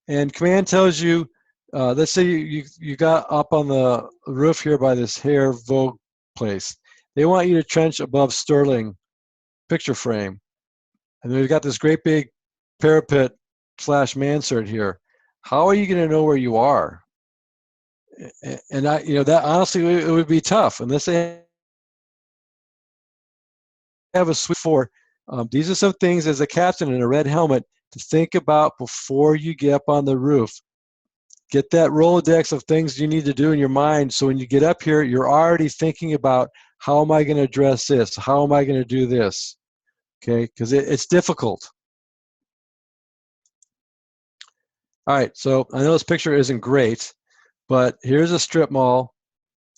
Speaker 1: and command tells you, let's say you got up on the roof here by this hair Vogue place. They want you to trench above Sterling picture frame. And they've got this great big parapet slash mansard here. How are you going to know where you are? And that honestly, it would be tough unless they have a switch for. These are some things as a captain in a red helmet to think about before you get up on the roof. Get that Rolodex of things you need to do in your mind, so when you get up here, you're already thinking about, how am I going to address this? How am I going to do this? Okay, because it's difficult. All right, so I know this picture isn't great, but here's a strip mall,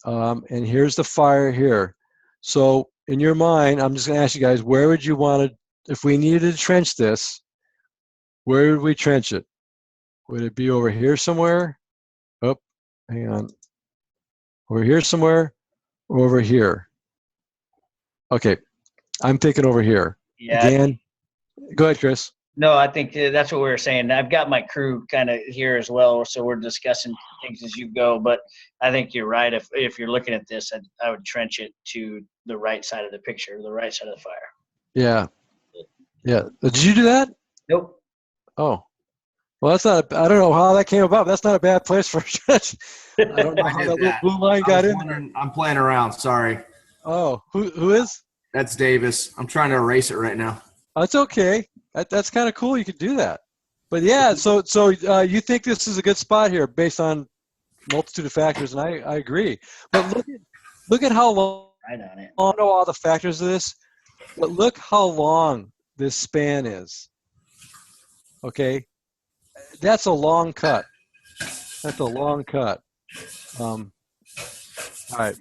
Speaker 1: and here's the fire here. So in your mind, I'm just going to ask you guys, where would you want to, if we needed to trench this, where would we trench it? Would it be over here somewhere? Oh, hang on. Over here somewhere, or over here? Okay, I'm thinking over here.
Speaker 2: Yeah.
Speaker 1: Again, go ahead, Chris.
Speaker 2: No, I think that's what we were saying. I've got my crew kind of here as well, so we're discussing things as you go. But I think you're right. If you're looking at this, I would trench it to the right side of the picture, the right side of the fire.
Speaker 1: Yeah. Yeah. Did you do that?
Speaker 2: Nope.
Speaker 1: Oh. Well, that's not. I don't know how that came about. That's not a bad place for a trench. I don't know
Speaker 4: I
Speaker 1: how
Speaker 4: did
Speaker 1: that little
Speaker 4: that.
Speaker 1: blue line
Speaker 4: I
Speaker 1: got
Speaker 4: was
Speaker 1: in there.
Speaker 4: wondering- I'm playing around. Sorry.
Speaker 1: Oh, who is?
Speaker 4: That's Davis. I'm trying to erase it right now.
Speaker 1: That's okay. That's kind of cool. You could do that. But yeah, so you think this is a good spot here based on multitude of factors, and I agree. But look at how long.
Speaker 2: Right on it.
Speaker 1: I don't know all the factors of this, but look how long this span is. Okay, that's a long cut. That's a long cut. All right.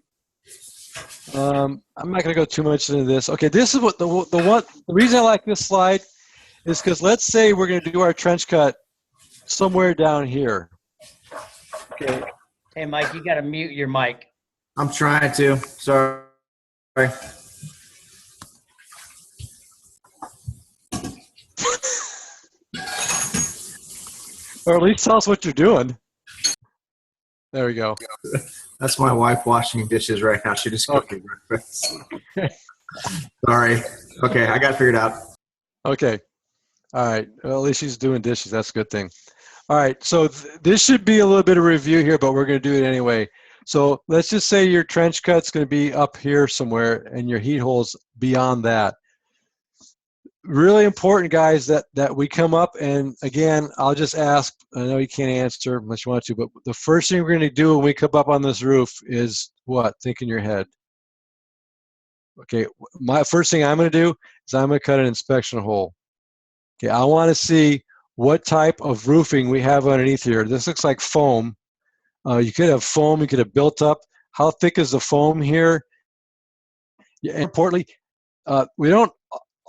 Speaker 1: I'm not going to go too much into this. Okay, this is what the reason I like this slide is because let's say we're going to do our trench cut somewhere down here. Okay.
Speaker 2: Hey, Mike, you got to mute your mic.
Speaker 4: I'm trying to. Sorry.
Speaker 1: Or at least tell us what you're doing. There we go.
Speaker 4: That's my wife washing dishes right now. She just cooked me breakfast. Sorry. Okay, I got it figured out.
Speaker 1: Okay. All right. Well, at least she's doing dishes. That's a good thing. All right. So this should be a little bit of review here, but we're going to do it anyway. So let's just say your trench cut's going to be up here somewhere and your heat hole's beyond that. Really important, guys, that we come up, and again, I'll just ask, I know you can't answer unless you want to, but the first thing we're going to do when we come up on this roof is what? Think in your head. Okay, my first thing I'm going to do is I'm going to cut an inspection hole. Okay, I want to see what type of roofing we have underneath here. This looks like foam. You could have foam, you could have built up. How thick is the foam here? Yeah, and importantly, we don't,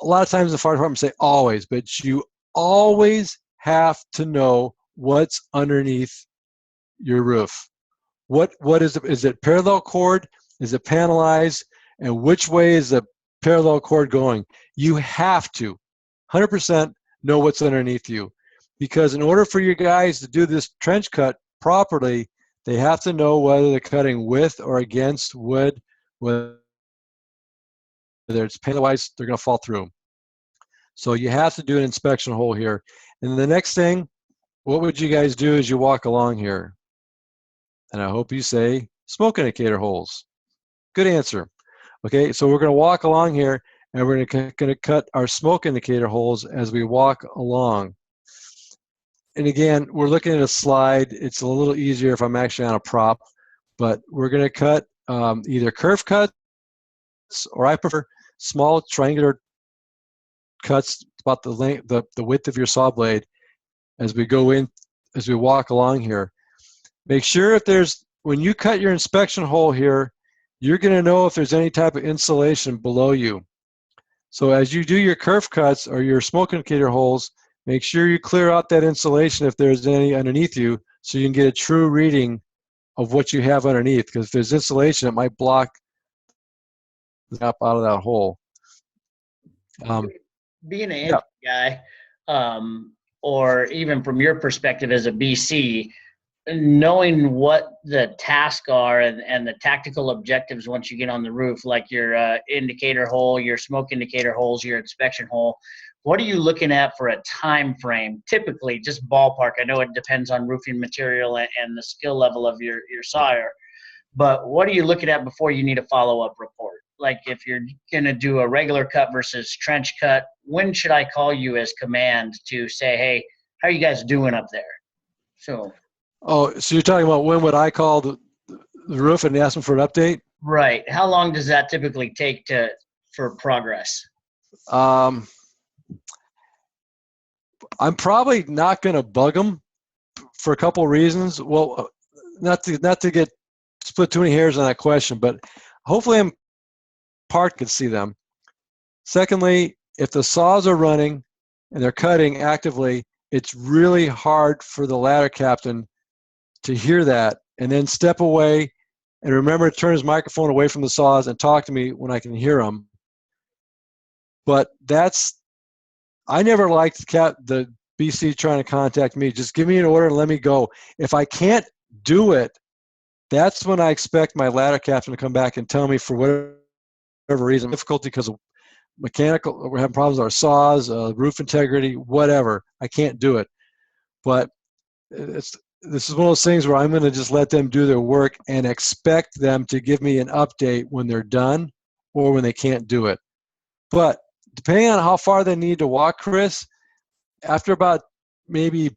Speaker 1: a lot of times the fire department say always, but you always have to know what's underneath your roof. What is it? Is it parallel cord? Is it panelized? And which way is the parallel cord going? You have to 100% know what's underneath you, because in order for you guys to do this trench cut properly, they have to know whether they're cutting with or against wood, whether it's panelized, otherwise they're going to fall through. So you have to do an inspection hole here. And the next thing, what would you guys do as you walk along here? And I hope you say smoke indicator holes. Good answer. Okay, so we're going to walk along here, and we're going to cut our smoke indicator holes as we walk along. And again, we're looking at a slide. It's a little easier if I'm actually on a prop, but we're going to cut either curve cuts, or I prefer small triangular cuts about the length, the width of your saw blade as we go in, as we walk along here. Make sure if there's, when you cut your inspection hole here, you're going to know if there's any type of insulation below you. So as you do your curve cuts or your smoke indicator holes, make sure you clear out that insulation if there's any underneath you, so you can get a true reading of what you have underneath. Because if there's insulation, it might block the gap out of that hole.
Speaker 2: Being an entry guy, or even from your perspective as a BC, knowing what the tasks are and the tactical objectives once you get on the roof, like your indicator hole, your smoke indicator holes, your inspection hole, what are you looking at for a time frame? Typically, just ballpark. I know it depends on roofing material and the skill level of your sawyer, but what are you looking at before you need a follow-up report? Like if you're going to do a regular cut versus trench cut, when should I call you as command to say, hey, how are you guys doing up there? So
Speaker 1: So you're talking about when would I call the roof and ask them for an update?
Speaker 2: right. How long does that typically take for progress?
Speaker 1: I'm probably not going to bug them for a couple of reasons. Well, not to get split too many hairs on that question, but hopefully I'm parked can see them. Secondly, if the saws are running and they're cutting actively, it's really hard for the ladder captain to hear that and then step away and remember to turn his microphone away from the saws and talk to me when I can hear him. But I never liked the BC trying to contact me. Just give me an order and let me go. If I can't do it, that's when I expect my ladder captain to come back and tell me for whatever reason, difficulty because of mechanical, we're having problems with our saws, roof integrity, whatever. I can't do it. But this is one of those things where I'm going to just let them do their work and expect them to give me an update when they're done or when they can't do it. But depending on how far they need to walk, Chris, after about maybe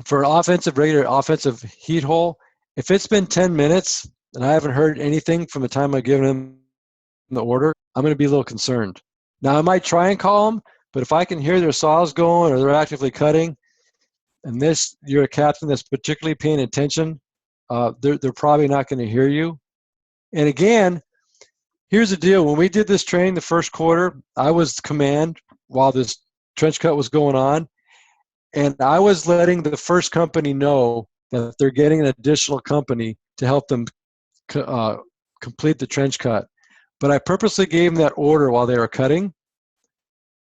Speaker 1: for an regular offensive heat hole, if it's been 10 minutes and I haven't heard anything from the time I've given them the order, I'm going to be a little concerned. Now, I might try and call them, but if I can hear their saws going or they're actively cutting, and you're a captain that's particularly paying attention, they're probably not going to hear you. And again, here's the deal. When we did this training the first quarter, I was command while this trench cut was going on, and I was letting the first company know that they're getting an additional company to help them complete the trench cut. But I purposely gave them that order while they were cutting,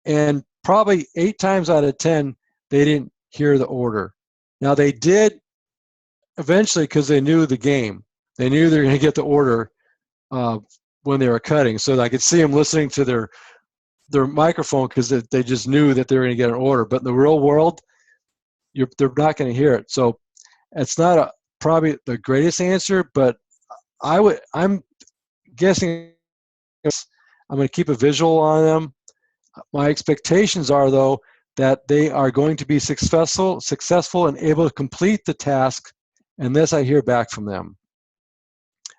Speaker 1: and probably 8 times out of 10, they didn't hear the order. Now, they did eventually because they knew the game. They knew they were going to get the order when they were cutting. So I could see them listening to their microphone because they just knew that they were going to get an order. But in the real world, they're not going to hear it. So it's not probably the greatest answer, but I'm guessing I'm going to keep a visual on them. My expectations are, though, that they are going to be successful and able to complete the task unless I hear back from them.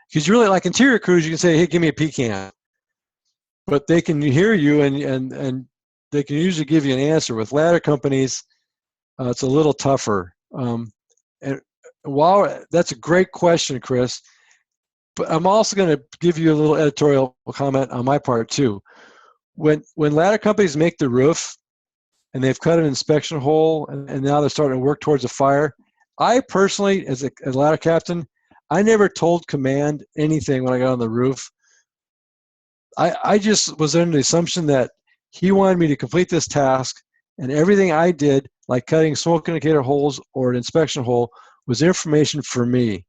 Speaker 1: Because you really, like interior crews, you can say, hey, give me a pecan. But they can hear you and they can usually give you an answer. With ladder companies, it's a little tougher. And while that's a great question, Chris, but I'm also going to give you a little editorial comment on my part too. When ladder companies make the roof and they've cut an inspection hole and now they're starting to work towards a fire, I personally, as a ladder captain, I never told command anything when I got on the roof. I just was under the assumption that he wanted me to complete this task, and everything I did, like cutting smoke indicator holes or an inspection hole, was information for me.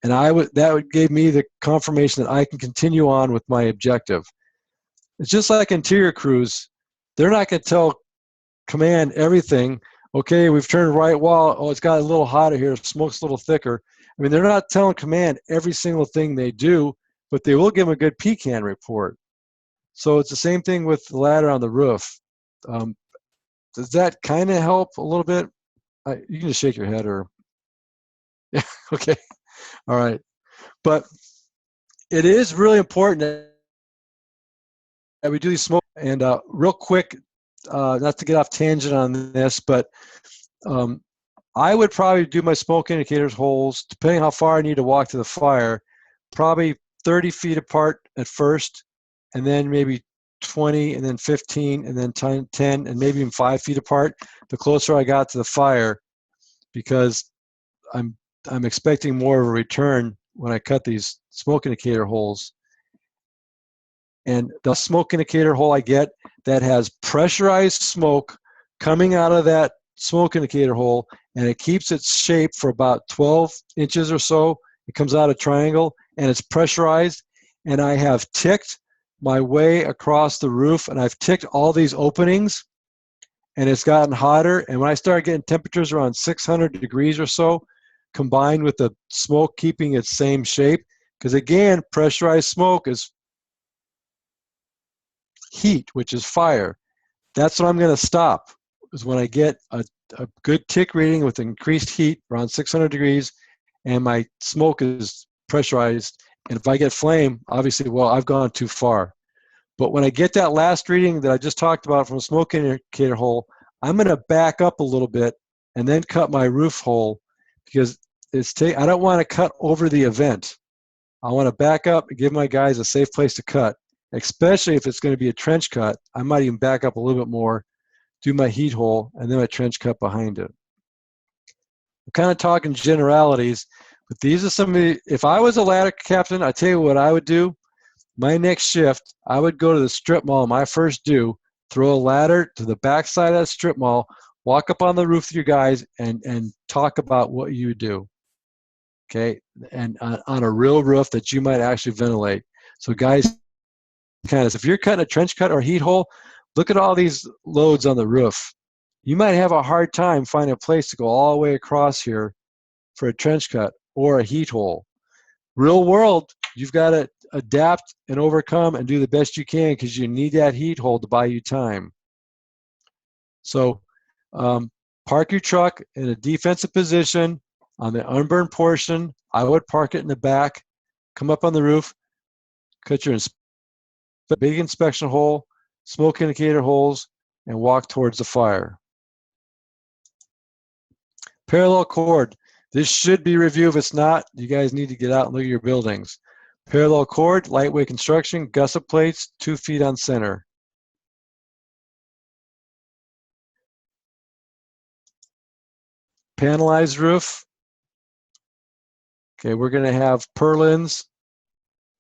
Speaker 1: And that gave me the confirmation that I can continue on with my objective. It's just like interior crews. They're not going to tell command everything. Okay, we've turned right wall. Oh, it's got a little hotter here. Smoke's a little thicker. I mean, they're not telling command every single thing they do, but they will give them a good pecan report. So it's the same thing with the ladder on the roof. Does that kind of help a little bit? You can just shake your head or, yeah, okay. All right. But it is really important that we do these smoke. And real quick, not to get off tangent on this, but I would probably do my smoke indicators holes, depending how far I need to walk to the fire, probably 30 feet apart at first, and then maybe 20, and then 15, and then 10, and maybe even 5 feet apart, the closer I got to the fire, because I'm expecting more of a return when I cut these smoke indicator holes. And the smoke indicator hole I get that has pressurized smoke coming out of that smoke indicator hole, and it keeps its shape for about 12 inches or so. It comes out a triangle, and it's pressurized, and I have ticked my way across the roof, and I've ticked all these openings and it's gotten hotter. And when I started getting temperatures around 600 degrees or so, combined with the smoke keeping its same shape, because again, pressurized smoke is heat, which is fire. That's when I'm going to stop, is when I get a good tick reading with increased heat around 600 degrees and my smoke is pressurized. And if I get flame, obviously, well, I've gone too far. But when I get that last reading that I just talked about from a smoke indicator hole, I'm going to back up a little bit and then cut my roof hole, because I don't want to cut over the event. I want to back up and give my guys a safe place to cut, especially if it's going to be a trench cut. I might even back up a little bit more, do my heat hole, and then my trench cut behind it. I'm kind of talking generalities, but these are some of the, if I was a ladder captain, I tell you what I would do. My next shift, I would go to the strip mall, my first due, throw a ladder to the backside of that strip mall, walk up on the roof with your guys, and talk about what you do. Okay, and on a real roof that you might actually ventilate. So guys, kind of, if you're cutting a trench cut or heat hole, look at all these loads on the roof. You might have a hard time finding a place to go all the way across here for a trench cut or a heat hole. Real world, you've got to adapt and overcome and do the best you can, because you need that heat hole to buy you time. So park your truck in a defensive position on the unburned portion. I would park it in the back, come up on the roof, cut your big inspection hole, smoke indicator holes, and walk towards the fire. Parallel cord. This should be reviewed. If it's not, you guys need to get out and look at your buildings. Parallel cord, lightweight construction, gusset plates, 2 feet on center. Panelized roof. Okay, we're going to have purlins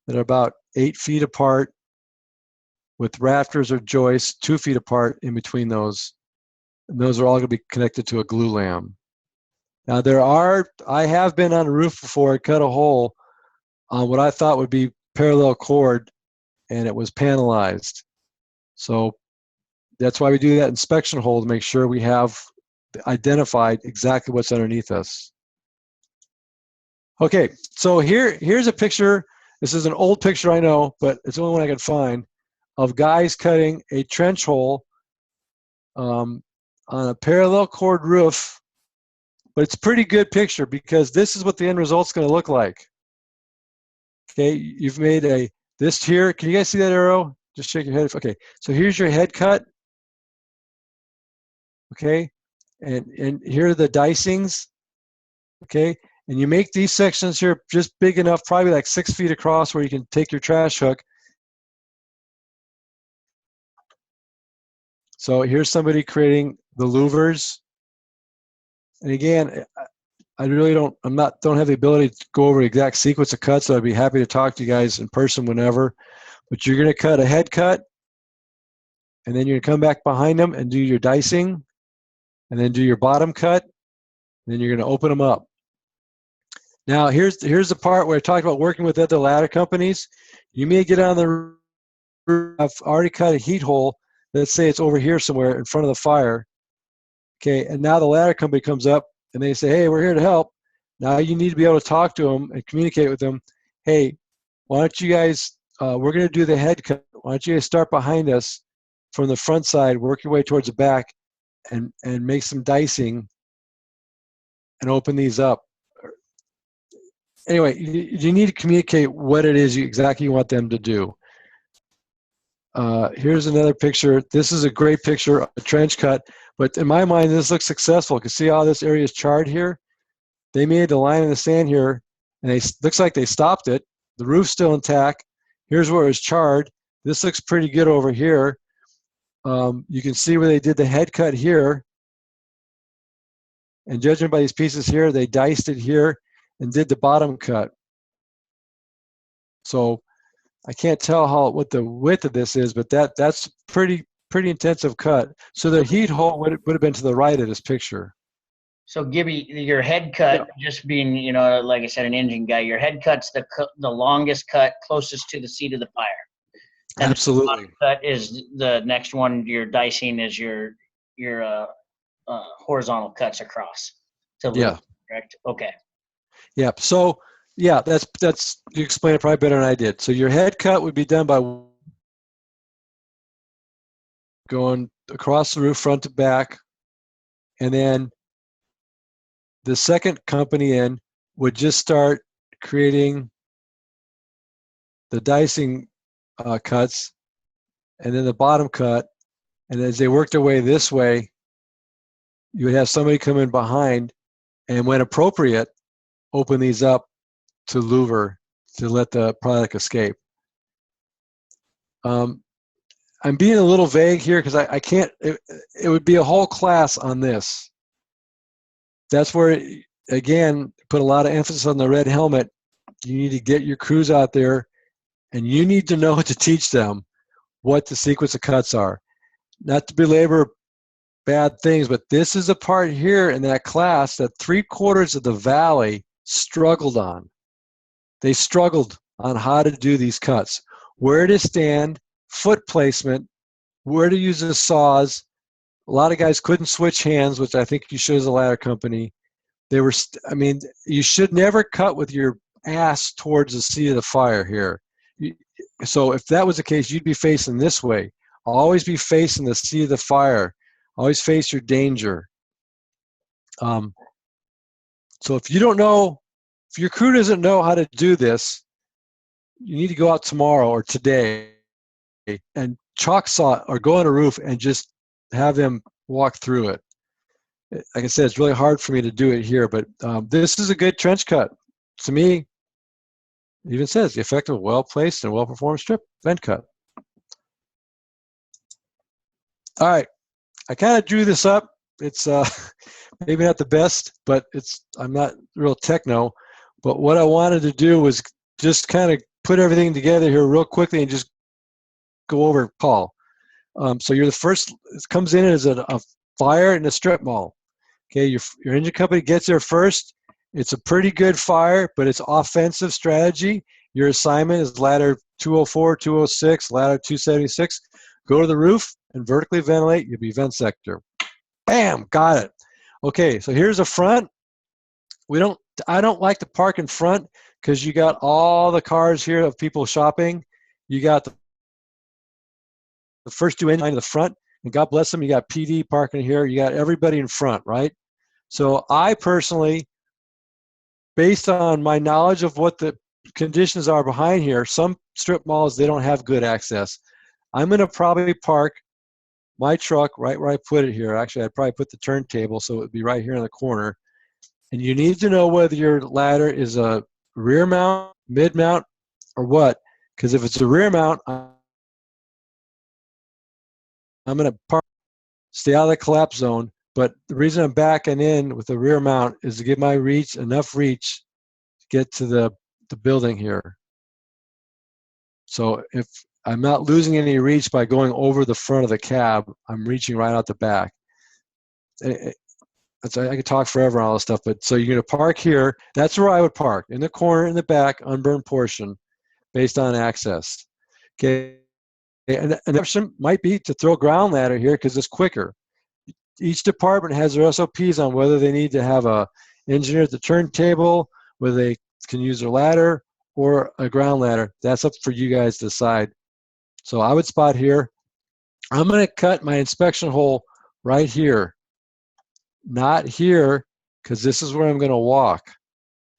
Speaker 1: that are about 8 feet apart with rafters or joists 2 feet apart in between those. And those are all going to be connected to a glue lam. Now I have been on a roof before. I cut a hole on what I thought would be parallel cord, and it was panelized. So that's why we do that inspection hole, to make sure we have identified exactly what's underneath us. Okay, so here's a picture. This is an old picture, I know, but it's the only one I could find, of guys cutting a trench hole on a parallel cord roof. But it's a pretty good picture, because this is what the end result's going to look like. Okay, you've made this here. Can you guys see that arrow? Just shake your head. Okay, so here's your head cut. Okay, and here are the dicings. Okay, and you make these sections here just big enough, probably like 6 feet across, where you can take your trash hook. So here's somebody creating the louvers. And again, I really don't have the ability to go over the exact sequence of cuts, so I'd be happy to talk to you guys in person whenever. But you're going to cut a head cut, and then you're going to come back behind them and do your dicing, and then do your bottom cut, and then you're going to open them up. Now, here's the part where I talked about working with other ladder companies. You may get on the roof. I've already cut a heat hole. Let's say it's over here somewhere in front of the fire. Okay, and now the ladder company comes up and they say, hey, we're here to help. Now you need to be able to talk to them and communicate with them. Hey, why don't you guys, we're going to do the head cut. Why don't you guys start behind us from the front side, work your way towards the back, and make some dicing and open these up. Anyway, you need to communicate what it is exactly you want them to do. Here's another picture. This is a great picture, a trench cut. But in my mind, this looks successful. You can see how this area is charred here. They made the line in the sand here, and it looks like they stopped it. The roof's still intact. Here's where it's charred. This looks pretty good over here. You can see where they did the head cut here. And judging by these pieces here, they diced it here and did the bottom cut. So I can't tell what the width of this is, but that's pretty intensive cut. So the heat hole would have been to the right of this picture.
Speaker 2: So Gibby, your head cut, just being, like I said, an engine guy, your head cut's the longest cut closest to the seat of the fire. And
Speaker 1: absolutely.
Speaker 2: the cut is the next one. Your dicing is your horizontal cuts across to loop.
Speaker 1: Yeah.
Speaker 2: Correct. Okay.
Speaker 1: Yeah. So yeah, that's you explained it probably better than I did. So your head cut would be done by going across the roof front to back, and then the second company in would just start creating the dicing cuts, and then the bottom cut, and as they work their way this way, you would have somebody come in behind, and when appropriate, open these up to louver to let the product escape. I'm being a little vague here because I can't, it would be a whole class on this. That's where, again, put a lot of emphasis on the red helmet. You need to get your crews out there, and you need to know how to teach them what the sequence of cuts are. Not to belabor bad things, but this is a part here in that class that 3/4 of the valley struggled on. They struggled on how to do these cuts, where to stand, foot placement, where to use the saws. A lot of guys couldn't switch hands, which I think you should as a ladder company. They were, you should never cut with your ass towards the seat of the fire here. So if that was the case, you'd be facing this way. Always be facing the seat of the fire. Always face your danger. So if you don't know, if your crew doesn't know how to do this, you need to go out tomorrow or today and chalk saw or go on a roof and just have them walk through it. Like I said, it's really hard for me to do it here, but this is a good trench cut. To me, it even says the effective, well-placed, and well-performed strip vent cut. All right, I kind of drew this up. It's maybe not the best, but I'm not real techno. But what I wanted to do was just kind of put everything together here real quickly and just go over Paul. So you're the first. It comes in as a fire and a strip mall. Okay, your engine company gets there first. It's a pretty good fire, but it's offensive strategy. Your assignment is ladder 204, 206, ladder 276. Go to the roof and vertically ventilate. You'll be vent sector. Bam, got it. Okay, so here's the front. I don't like to park in front because you got all the cars here of people shopping. You got the first two engines in the front, and God bless them, you got PD parking here. You got everybody in front, right? So I personally, based on my knowledge of what the conditions are behind here, some strip malls, they don't have good access. I'm going to probably park my truck right where I put it here. Actually, I'd probably put the turntable so it would be right here in the corner. And you need to know whether your ladder is a rear mount, mid mount, or what. Because if it's a rear mount, I'm going to park, stay out of the collapse zone. But the reason I'm backing in with the rear mount is to give my reach enough reach to get to the building here. So if I'm not losing any reach by going over the front of the cab, I'm reaching right out the back. I could talk forever on all this stuff, but so you're going to park here. That's where I would park, in the corner, in the back, unburned portion, based on access. Okay, and an option might be to throw ground ladder here because it's quicker. Each department has their SOPs on whether they need to have a engineer at the turntable, whether they can use their ladder or a ground ladder. That's up for you guys to decide. So I would spot here. I'm going to cut my inspection hole right here. Not here, because this is where I'm going to walk.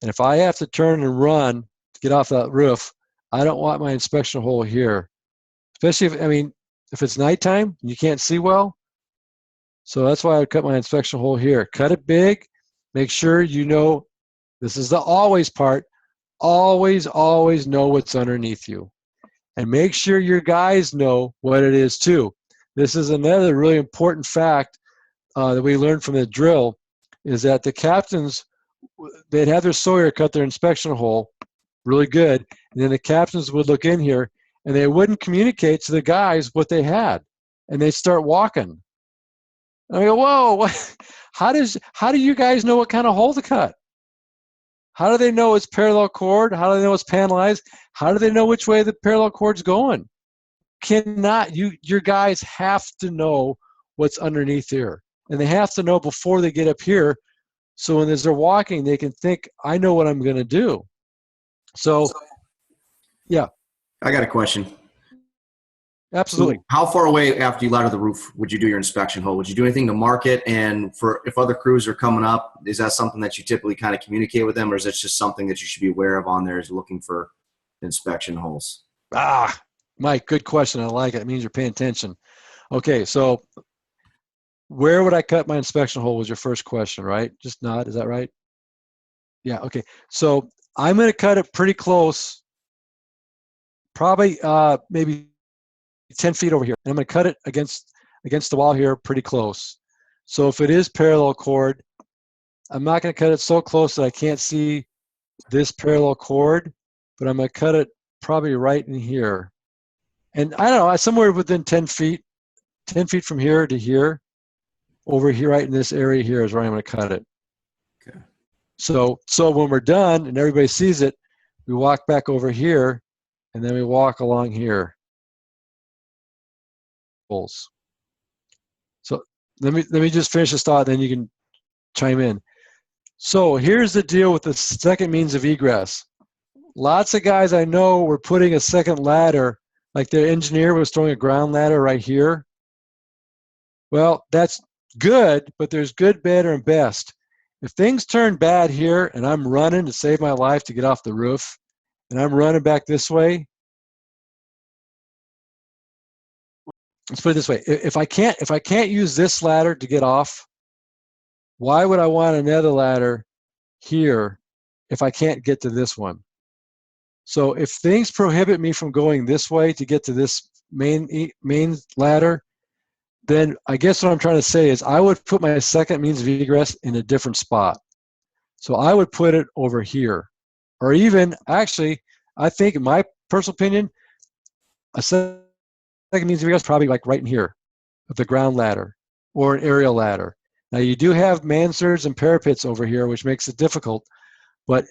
Speaker 1: And if I have to turn and run to get off that roof, I don't want my inspection hole here. Especially if it's nighttime and you can't see well. So that's why I would cut my inspection hole here. Cut it big. Make sure you know, this is the always part. Always, always know what's underneath you. And make sure your guys know what it is too. This is another really important fact that we learned from the drill, is that the captains, they'd have their sawyer cut their inspection hole really good, and then the captains would look in here and they wouldn't communicate to the guys what they had, and they'd start walking. And I go, whoa, what? How do you guys know what kind of hole to cut? How do they know it's parallel cord? How do they know it's panelized? How do they know which way the parallel cord's going? Your guys have to know what's underneath here. And they have to know before they get up here, so when as they're walking, they can think, I know what I'm going to do. So, yeah.
Speaker 4: I got a question.
Speaker 1: Absolutely.
Speaker 4: So how far away after you ladder the roof would you do your inspection hole? Would you do anything to mark it? And for if other crews are coming up, is that something that you typically kind of communicate with them, or is it just something that you should be aware of on there as you're looking for inspection holes?
Speaker 1: Mike, good question. I like it. It means you're paying attention. Okay, so where would I cut my inspection hole was your first question, right? Just nod. Is that right? Yeah, okay. So I'm going to cut it pretty close, probably maybe 10 feet over here. And I'm going to cut it against the wall here pretty close. So if it is parallel cord, I'm not going to cut it so close that I can't see this parallel cord, but I'm going to cut it probably right in here. And I don't know, somewhere within 10 feet from here to here, over here, right in this area here is where I'm going to cut it.
Speaker 4: Okay.
Speaker 1: So when we're done and everybody sees it, we walk back over here, and then we walk along here. So let me just finish this thought, then you can chime in. So here's the deal with the second means of egress. Lots of guys I know were putting a second ladder, like their engineer was throwing a ground ladder right here. Well, that's good, but there's good, better, and best. If things turn bad here and I'm running to save my life to get off the roof, and I'm running back this way, let's put it this way. If I can't use this ladder to get off, why would I want another ladder here if I can't get to this one? So if things prohibit me from going this way to get to this main ladder, then I guess what I'm trying to say is I would put my second means of egress in a different spot. So I would put it over here. Or even, actually, I think in my personal opinion, a second means of egress probably like right in here with the ground ladder or an aerial ladder. Now you do have mansards and parapets over here, which makes it difficult, but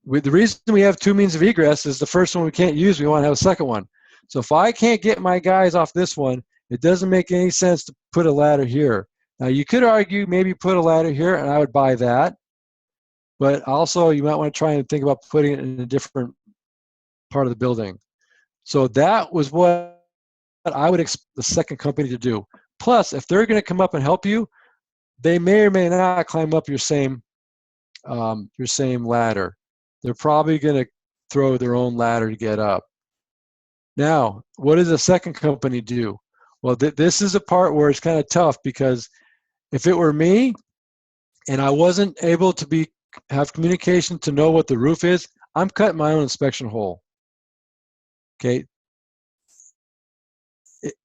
Speaker 1: the reason we have two means of egress is the first one we can't use, we want to have a second one. So if I can't get my guys off this one, it doesn't make any sense to put a ladder here. Now you could argue maybe put a ladder here, and I would buy that, but also you might want to try and think about putting it in a different part of the building. So that was what I would expect the second company to do. Plus, if they're going to come up and help you, they may or may not climb up your same ladder. They're probably going to throw their own ladder to get up. Now, what does the second company do? Well, this is a part where it's kind of tough, because if it were me and I wasn't able to have communication to know what the roof is, I'm cutting my own inspection hole. Okay.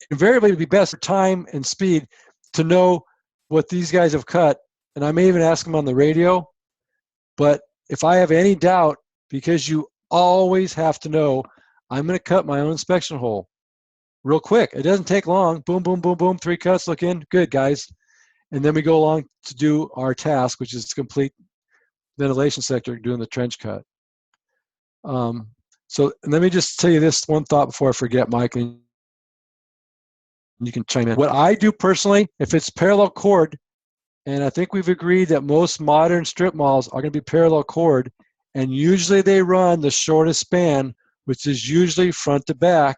Speaker 1: Invariably, it would be best for time and speed to know what these guys have cut, and I may even ask them on the radio. But if I have any doubt, because you always have to know, I'm going to cut my own inspection hole real quick. It doesn't take long. Boom, boom, boom, boom. 3 cuts, look in. Good, guys. And then we go along to do our task, which is to complete ventilation sector, doing the trench cut. So let me just tell you this one thought before I forget, Mike, and you can chime in. What I do personally, if it's parallel cord, and I think we've agreed that most modern strip malls are going to be parallel cord, and usually they run the shortest span, which is usually front to back,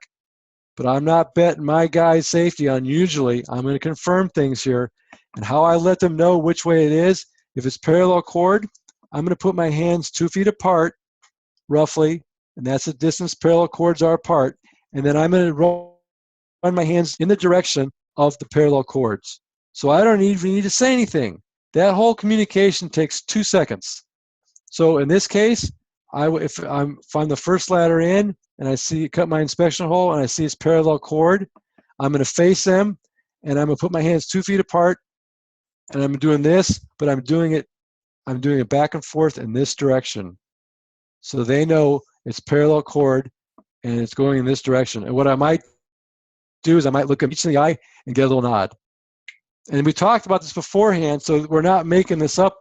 Speaker 1: but I'm not betting my guys' safety on usually. I'm going to confirm things here, and how I let them know which way it is. If it's parallel cord, I'm going to put my hands 2 feet apart, roughly, and that's the distance parallel cords are apart, and then I'm going to run my hands in the direction of the parallel cords. So I don't even need to say anything. That whole communication takes 2 seconds. So in this case, if I'm the first ladder in and I cut my inspection hole and I see it's parallel cord, I'm going to face them and I'm going to put my hands 2 feet apart, and I'm doing this, but I'm doing it back and forth in this direction. So they know it's parallel cord and it's going in this direction. And what I might do is I might look them each in the eye and get a little nod. And we talked about this beforehand, so we're not making this up.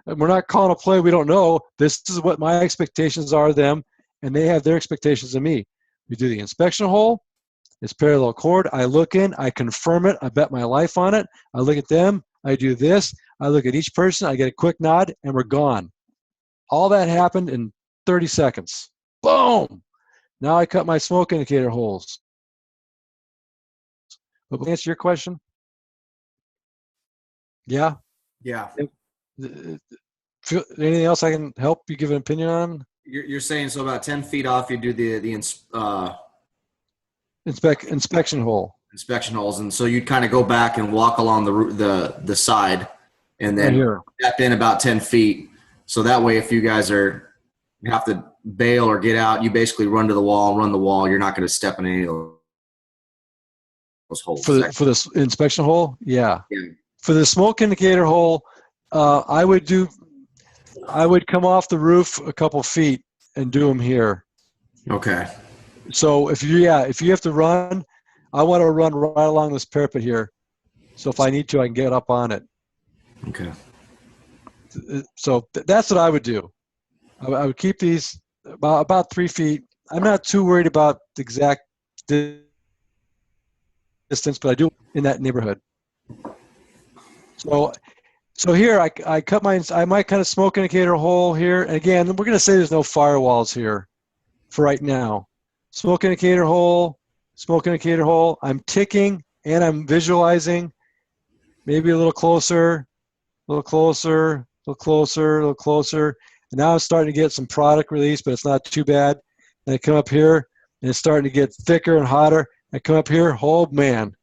Speaker 1: We're not calling a play we don't know. This is what my expectations are of them, and they have their expectations of me. We do the inspection hole. It's parallel chord. I look in, I confirm it, I bet my life on it. I look at them, I do this, I look at each person, I get a quick nod, and we're gone. All that happened in 30 seconds. Boom! Now I cut my smoke indicator holes. But to answer your question, yeah.
Speaker 4: Yeah.
Speaker 1: Anything else I can help you give an opinion on?
Speaker 4: You're saying so about 10 feet off, you do the
Speaker 1: Inspection hole.
Speaker 4: inspection holes, and so you'd kind of go back and walk along the side, and
Speaker 1: Right
Speaker 4: then
Speaker 1: here.
Speaker 4: step in about 10 feet. So that way, if you guys have to bail or get out, you basically run to the wall, run the wall. You're not going to step in any of those holes.
Speaker 1: For the inspection hole, yeah.
Speaker 4: Yeah.
Speaker 1: For the smoke indicator hole, I would come off the roof a couple feet and do them here.
Speaker 4: Okay.
Speaker 1: So if you have to run, I want to run right along this parapet here. So if I need to, I can get up on it.
Speaker 4: Okay.
Speaker 1: So that's what I would do. I would keep these about 3 feet. I'm not too worried about the exact distance, but I do in that neighborhood. So here I might kind of smoke indicator hole here. And again, we're going to say there's no firewalls here for right now. Smoke indicator hole. I'm ticking and I'm visualizing. Maybe a little closer. And now I'm starting to get some product release, but it's not too bad. And I come up here and it's starting to get thicker and hotter. I come up here, oh man,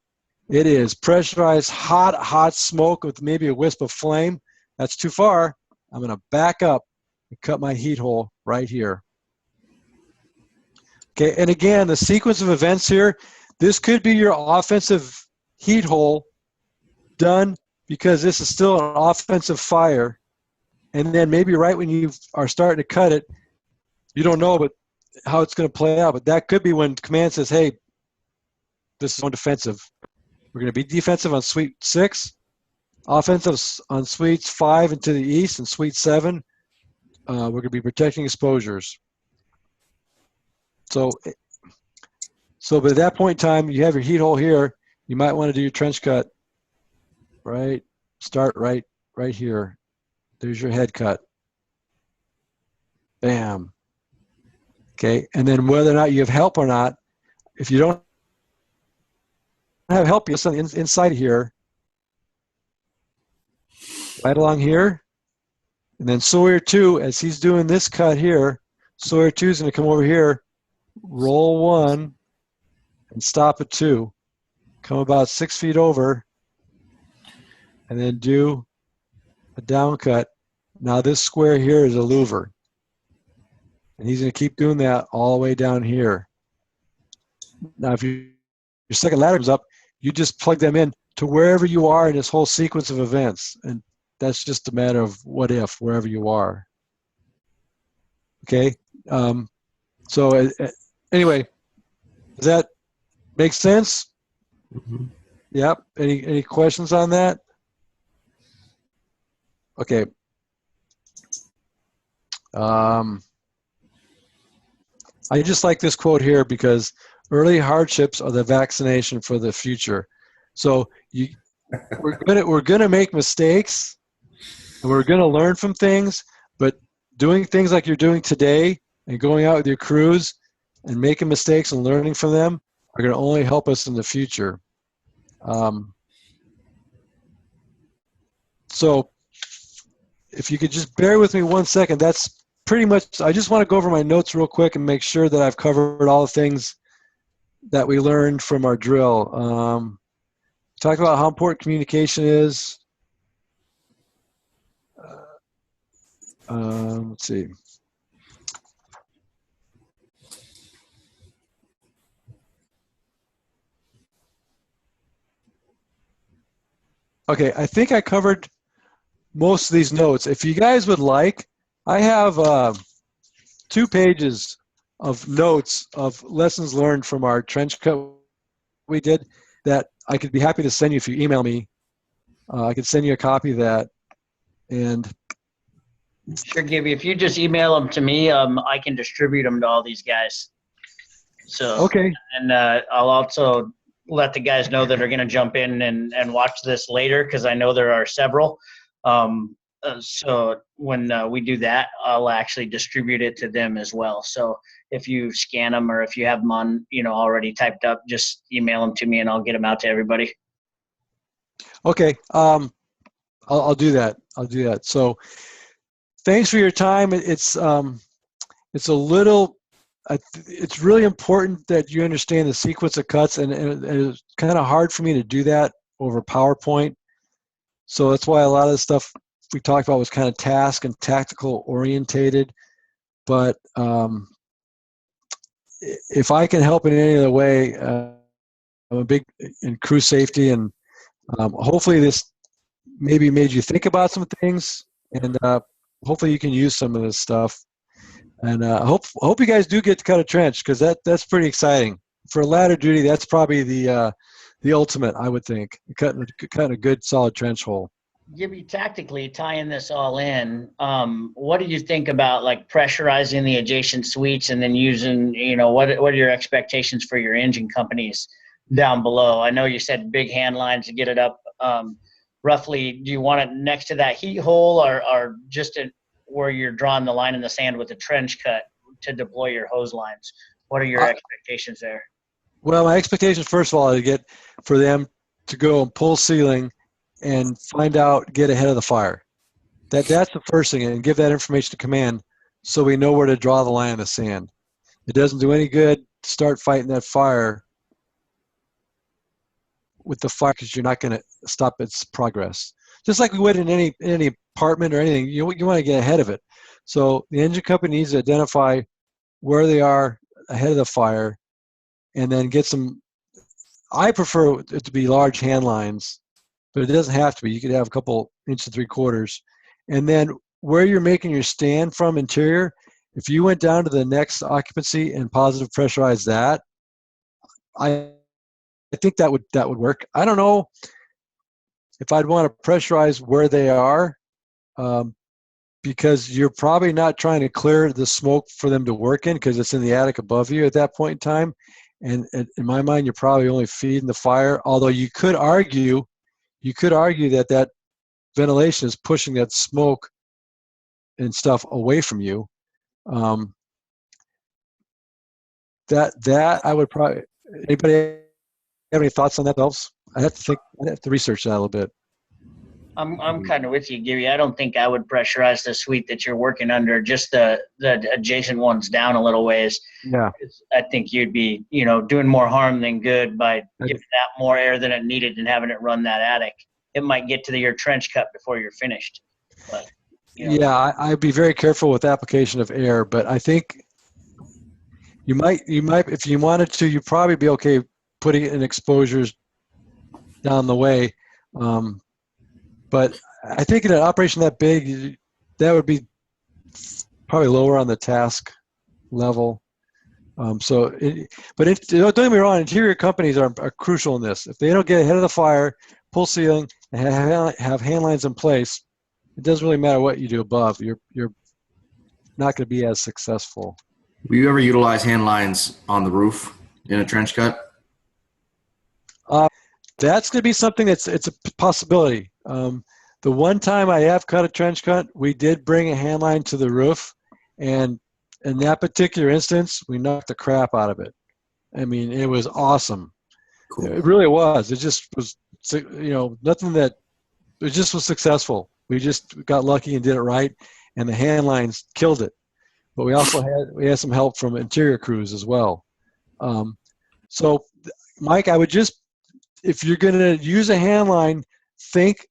Speaker 1: it is pressurized, hot smoke with maybe a wisp of flame. That's too far. I'm going to back up and cut my heat hole right here. Okay, and again, the sequence of events here, this could be your offensive heat hole done because this is still an offensive fire. And then maybe right when you are starting to cut it, you don't know how it's going to play out. But that could be when command says, hey, this is on defensive. We're going to be defensive on suite 6, offensive on suites 5 and to the east, and suite 7. We're going to be protecting exposures. So but at that point in time, you have your heat hole here. You might want to do your trench cut. Right, start right here. There's your head cut. Bam. Okay, and then whether or not you have help or not, if you don't have help, you're inside here, right along here, and then Sawyer 2, as he's doing this cut here, Sawyer 2 is going to come over here, roll 1, and stop at 2, come about 6 feet over, and then do a down cut. Now this square here is a louver, and he's going to keep doing that all the way down here. Now if your second ladder comes up, you just plug them in to wherever you are in this whole sequence of events. And that's just a matter of what if, wherever you are. Okay? Anyway, does that make sense?
Speaker 4: Mm-hmm.
Speaker 1: Yep. Any questions on that? Okay. I just like this quote here because early hardships are the vaccination for the future. So we're gonna make mistakes, and we're gonna learn from things. But doing things like you're doing today, and going out with your crews, and making mistakes and learning from them, are gonna only help us in the future. So if you could just bear with me 1 second, that's pretty much. I just want to go over my notes real quick and make sure that I've covered all the things that we learned from our drill. Talked about how important communication is. Let's see. Okay, I think I covered most of these notes. If you guys would like, I have 2 pages of notes of lessons learned from our trench cut we did that I could be happy to send you if you email me. I could send you a copy of that. And
Speaker 2: Sure, Gibby. If you just email them to me, I can distribute them to all these guys. So,
Speaker 1: Okay.
Speaker 2: and I'll also let the guys know that are going to jump in and watch this later, because I know there are several. So when we do that, I'll actually distribute it to them as well. So if you scan them or if you have them on, already typed up, just email them to me and I'll get them out to everybody.
Speaker 1: Okay. I'll do that. I'll do that. So thanks for your time. It's a little, it's really important that you understand the sequence of cuts, and it's kind of hard for me to do that over PowerPoint. So that's why a lot of the stuff we talked about was kind of task and tactical orientated. But if I can help in any other way, I'm a big in crew safety, and hopefully this maybe made you think about some things, and hopefully you can use some of this stuff. And I hope you guys do get to cut a trench, because that's pretty exciting. For ladder duty, that's probably the ultimate, I would think, cutting a good solid trench hole.
Speaker 2: Gibby, tactically tying this all in, what do you think about like pressurizing the adjacent suites and then using, what are your expectations for your engine companies down below? I know you said big hand lines to get it up. Roughly, do you want it next to that heat hole, or just where you're drawing the line in the sand with a trench cut to deploy your hose lines? What are your expectations there?
Speaker 1: Well, my expectations, first of all, are to get for them to go and pull ceiling and get ahead of the fire. That's the first thing, and give that information to command so we know where to draw the line in the sand. It doesn't do any good to start fighting that fire with the fire, because you're not going to stop its progress. Just like we would in any apartment or anything, you want to get ahead of it. So the engine company needs to identify where they are ahead of the fire, and then get some. I prefer it to be large hand lines, but it doesn't have to be. You could have a couple 1 3/4, and then where you're making your stand from interior. If you went down to the next occupancy and positive pressurize that, I think that would work. I don't know if I'd want to pressurize where they are, because you're probably not trying to clear the smoke for them to work in, because it's in the attic above you at that point in time. And in my mind, you're probably only feeding the fire. Although you could argue that ventilation is pushing that smoke and stuff away from you. That I would probably. Anybody have any thoughts on that, Elves? I'd have to research that a little bit.
Speaker 2: I'm kind of with you, Gibby. I don't think I would pressurize the suite that you're working under, just the adjacent ones down a little ways.
Speaker 1: Yeah.
Speaker 2: I think you'd be, doing more harm than good by giving that more air than it needed and having it run that attic. It might get to your trench cut before you're finished. But,
Speaker 1: Yeah, I'd be very careful with application of air, but I think you might, if you wanted to, you'd probably be okay putting it in exposures down the way. But I think in an operation that big, that would be probably lower on the task level. Don't get me wrong, interior companies are crucial in this. If they don't get ahead of the fire, pull ceiling, and have hand lines in place, it doesn't really matter what you do above. You're not going to be as successful.
Speaker 4: Will you ever utilize hand lines on the roof in a trench cut?
Speaker 1: That's going to be something it's a possibility. The one time I have cut a trench cut, we did bring a hand line to the roof, and in that particular instance, we knocked the crap out of it. I mean, it was awesome.
Speaker 4: Cool.
Speaker 1: It really was. It just was, nothing that, it just was successful. We just got lucky and did it right, and the hand lines killed it. But we also had some help from interior crews as well. So, Mike, I would just, if you're going to use a hand line, think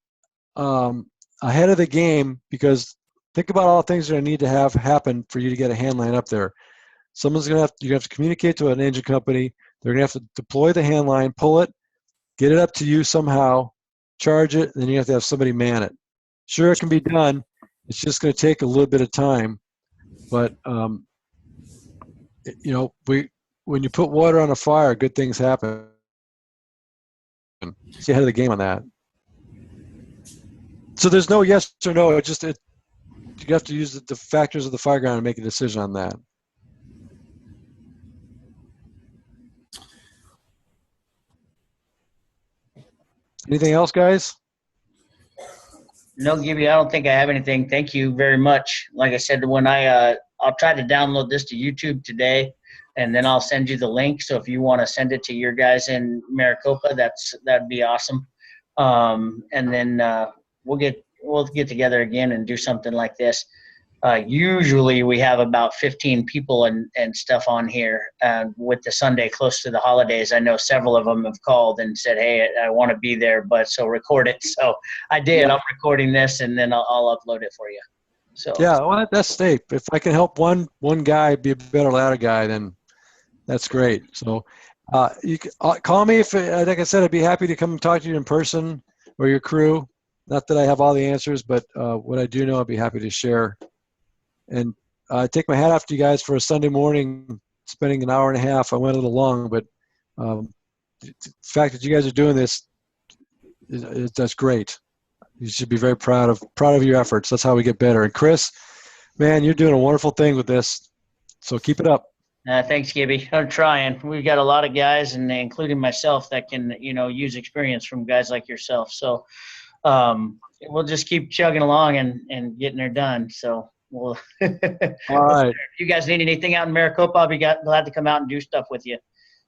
Speaker 1: ahead of the game, because think about all the things that need to have happen for you to get a hand line up there. Someone's going to you have to communicate to an engine company. They're going to have to deploy the hand line, pull it, get it up to you somehow, charge it, and then you have to have somebody man it. Sure, it can be done. It's just going to take a little bit of time. But, when you put water on a fire, good things happen. Stay ahead of the game on that. So there's no yes or no. You have to use the factors of the fire ground and make a decision on that. Anything else, guys?
Speaker 2: No, Gibby, I don't think I have anything. Thank you very much. Like I said, when I'll try to download this to YouTube today, and then I'll send you the link. So if you want to send it to your guys in Maricopa, that'd be awesome. And then we'll get together again and do something like this. Usually we have about 15 people and stuff on here. With the Sunday close to the holidays, I know several of them have called and said, "Hey, I want to be there, but so record it." So I did. I'm recording this, and then I'll upload it for you. So
Speaker 1: Yeah, well, that's safe. If I can help one guy be a better ladder guy, then that's great. So you can, call me if, like I said, I'd be happy to come and talk to you in person or your crew. Not that I have all the answers, but what I do know, I'd be happy to share. And I take my hat off to you guys for a Sunday morning, spending an hour and a half. I went a little long, but the fact that you guys are doing this, that's great. You should be very proud of your efforts. That's how we get better. And Chris, man, you're doing a wonderful thing with this. So keep it up.
Speaker 2: thanks, Gibby. I'm trying. We've got a lot of guys, and including myself, that can use experience from guys like yourself. So we'll just keep chugging along and getting her done. So we'll.
Speaker 1: All right.
Speaker 2: If you guys need anything out in Maricopa, I'll be glad to come out and do stuff with you.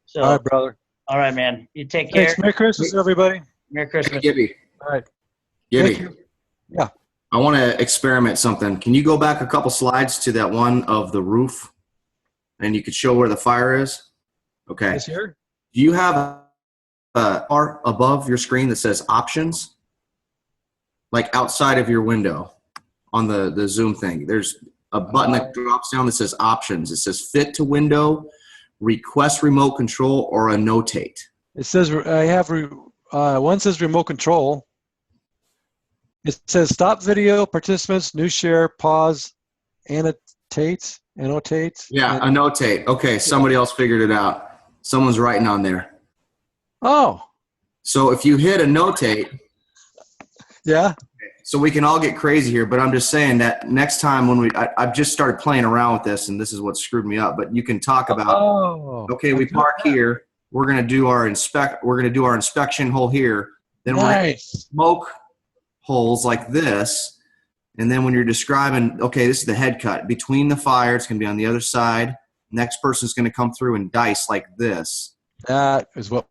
Speaker 2: So
Speaker 1: All right, brother.
Speaker 2: all right, man. You take care.
Speaker 1: Thanks. Merry Christmas, everybody.
Speaker 2: Merry Christmas.
Speaker 4: Gibby.
Speaker 1: All right.
Speaker 4: Gibby.
Speaker 1: Thank you. Yeah.
Speaker 4: I want to experiment something. Can you go back a couple slides to that one of the roof, and you could show where the fire is? Okay.
Speaker 1: This here?
Speaker 4: Do you have a bar above your screen that says options? Like outside of your window on the Zoom thing. There's a button that drops down that says options. It says fit to window, request remote control, or annotate.
Speaker 1: It says I have one says remote control. It says stop video, participants, new share, pause, annotate.
Speaker 4: Yeah, annotate. Okay, somebody else figured it out. Someone's writing on there.
Speaker 1: Oh,
Speaker 4: So if you hit annotate,
Speaker 1: yeah.
Speaker 4: so we can all get crazy here, but I'm just saying that next time when I've just started playing around with this, and this is what screwed me up. But you can talk about, okay, we park here. We're gonna do our inspection hole here. Then we're gonna smoke holes like this, and then when you're describing, okay, this is the head cut between the fire. It's gonna be on the other side. Next person's gonna come through and dice like this.
Speaker 1: That is what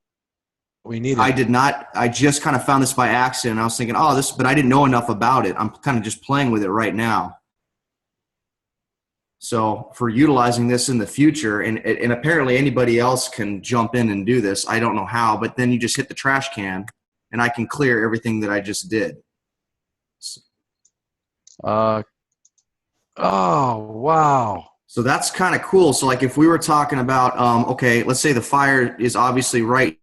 Speaker 1: we needed.
Speaker 4: I did not. I just kind of found this by accident. I was thinking, oh, this, but I didn't know enough about it. I'm kind of just playing with it right now. So for utilizing this in the future, and apparently anybody else can jump in and do this. I don't know how, but then you just hit the trash can, and I can clear everything that I just did.
Speaker 1: Oh, wow.
Speaker 4: So that's kind of cool. So like if we were talking about, okay, let's say the fire is obviously right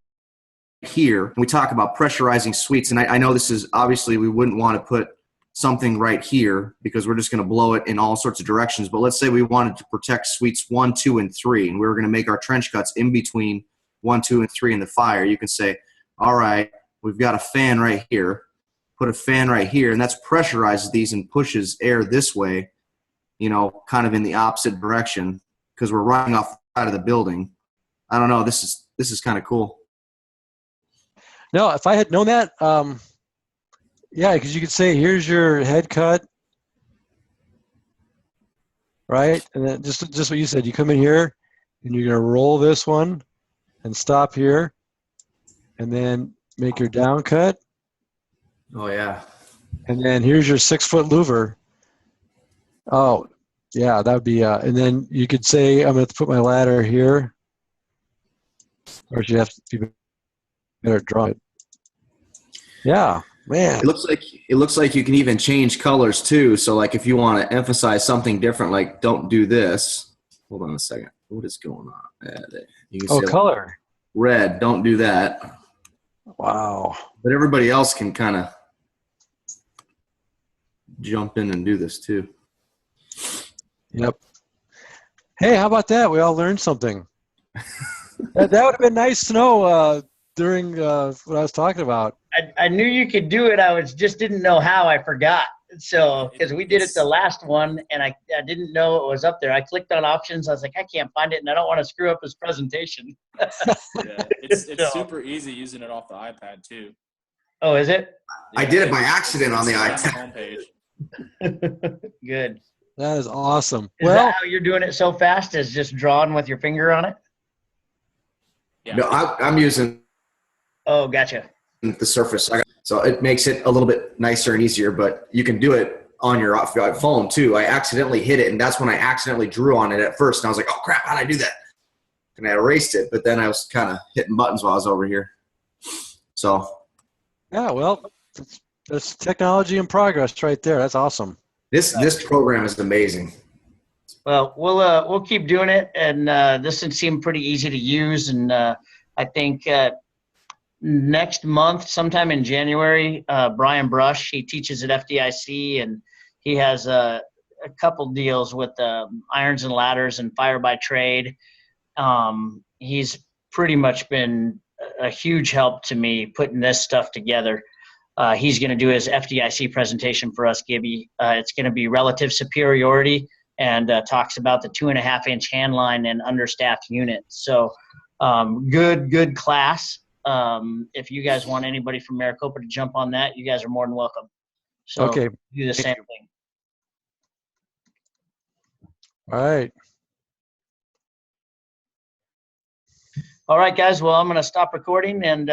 Speaker 4: here. We talk about pressurizing suites, and I know this is obviously we wouldn't want to put something right here because we're just going to blow it in all sorts of directions. But let's say we wanted to protect suites 1, 2, and 3, and we were going to make our trench cuts in between 1, 2, and 3 in the fire. You can say, all right, we've got a fan right here. Put a fan right here, and that's pressurizes these and pushes air this way, kind of in the opposite direction because we're running off the side of the building. I don't know. This is kind of cool.
Speaker 1: No, if I had known that, yeah, because you could say, here's your head cut, right? And then just what you said, you come in here and you're going to roll this one and stop here and then make your down cut.
Speaker 4: Oh, yeah.
Speaker 1: And then here's your 6-foot louver. Oh, yeah, that would be, and then you could say, I'm going to put my ladder here. Or you have to be better draw it. Yeah, man.
Speaker 4: It looks like you can even change colors too. So like if you want to emphasize something different, like don't do this. Hold on a second. What is going on? You can say
Speaker 1: color.
Speaker 4: Red, don't do that.
Speaker 1: Wow.
Speaker 4: But everybody else can kind of jump in and do this too.
Speaker 1: Yep. Hey, how about that? We all learned something. That would have been nice to know during what I was talking about.
Speaker 2: I knew you could do it. I just didn't know how. I forgot. So because we did it the last one, and I didn't know it was up there. I clicked on options. I was like, I can't find it, and I don't want to screw up his presentation.
Speaker 5: Yeah, it's super easy using it off the iPad too.
Speaker 2: Oh, is it?
Speaker 4: I did it by accident on the
Speaker 5: It's
Speaker 4: iPad.
Speaker 5: homepage.
Speaker 2: Good.
Speaker 1: That is awesome.
Speaker 2: Is that how you're doing it so fast? Is just drawing with your finger on it?
Speaker 5: Yeah.
Speaker 4: No, I'm using
Speaker 2: Oh, gotcha.
Speaker 4: the Surface. So it makes it a little bit nicer and easier, but you can do it on your phone too. I accidentally hit it, and that's when I accidentally drew on it at first. And I was like, oh, crap, how'd I do that? And I erased it, but then I was kind of hitting buttons while I was over here. So,
Speaker 1: Yeah, well, that's technology in progress right there. That's awesome.
Speaker 4: this program is amazing.
Speaker 2: Well, we'll keep doing it, and this would seem pretty easy to use. And I think next month, sometime in January, Brian Brush, he teaches at FDIC, and he has a couple deals with Irons and Ladders and Fire by Trade. He's pretty much been a huge help to me putting this stuff together. He's going to do his FDIC presentation for us, Gibby. It's going to be relative superiority, and talks about the 2.5-inch hand line and understaffed units. So good class. If you guys want anybody from Maricopa to jump on that, you guys are more than welcome. So
Speaker 1: Okay.
Speaker 2: do the same thing.
Speaker 1: All right.
Speaker 2: All right, guys. Well, I'm going to stop recording, and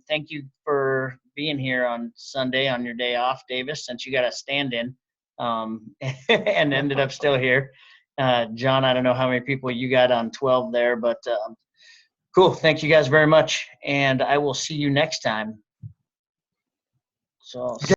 Speaker 2: thank you for being here on Sunday on your day off, Davis, since you got a stand-in and ended up still here. John, I don't know how many people you got on 12 there, but cool. Thank you guys very much, and I will see you next time. So.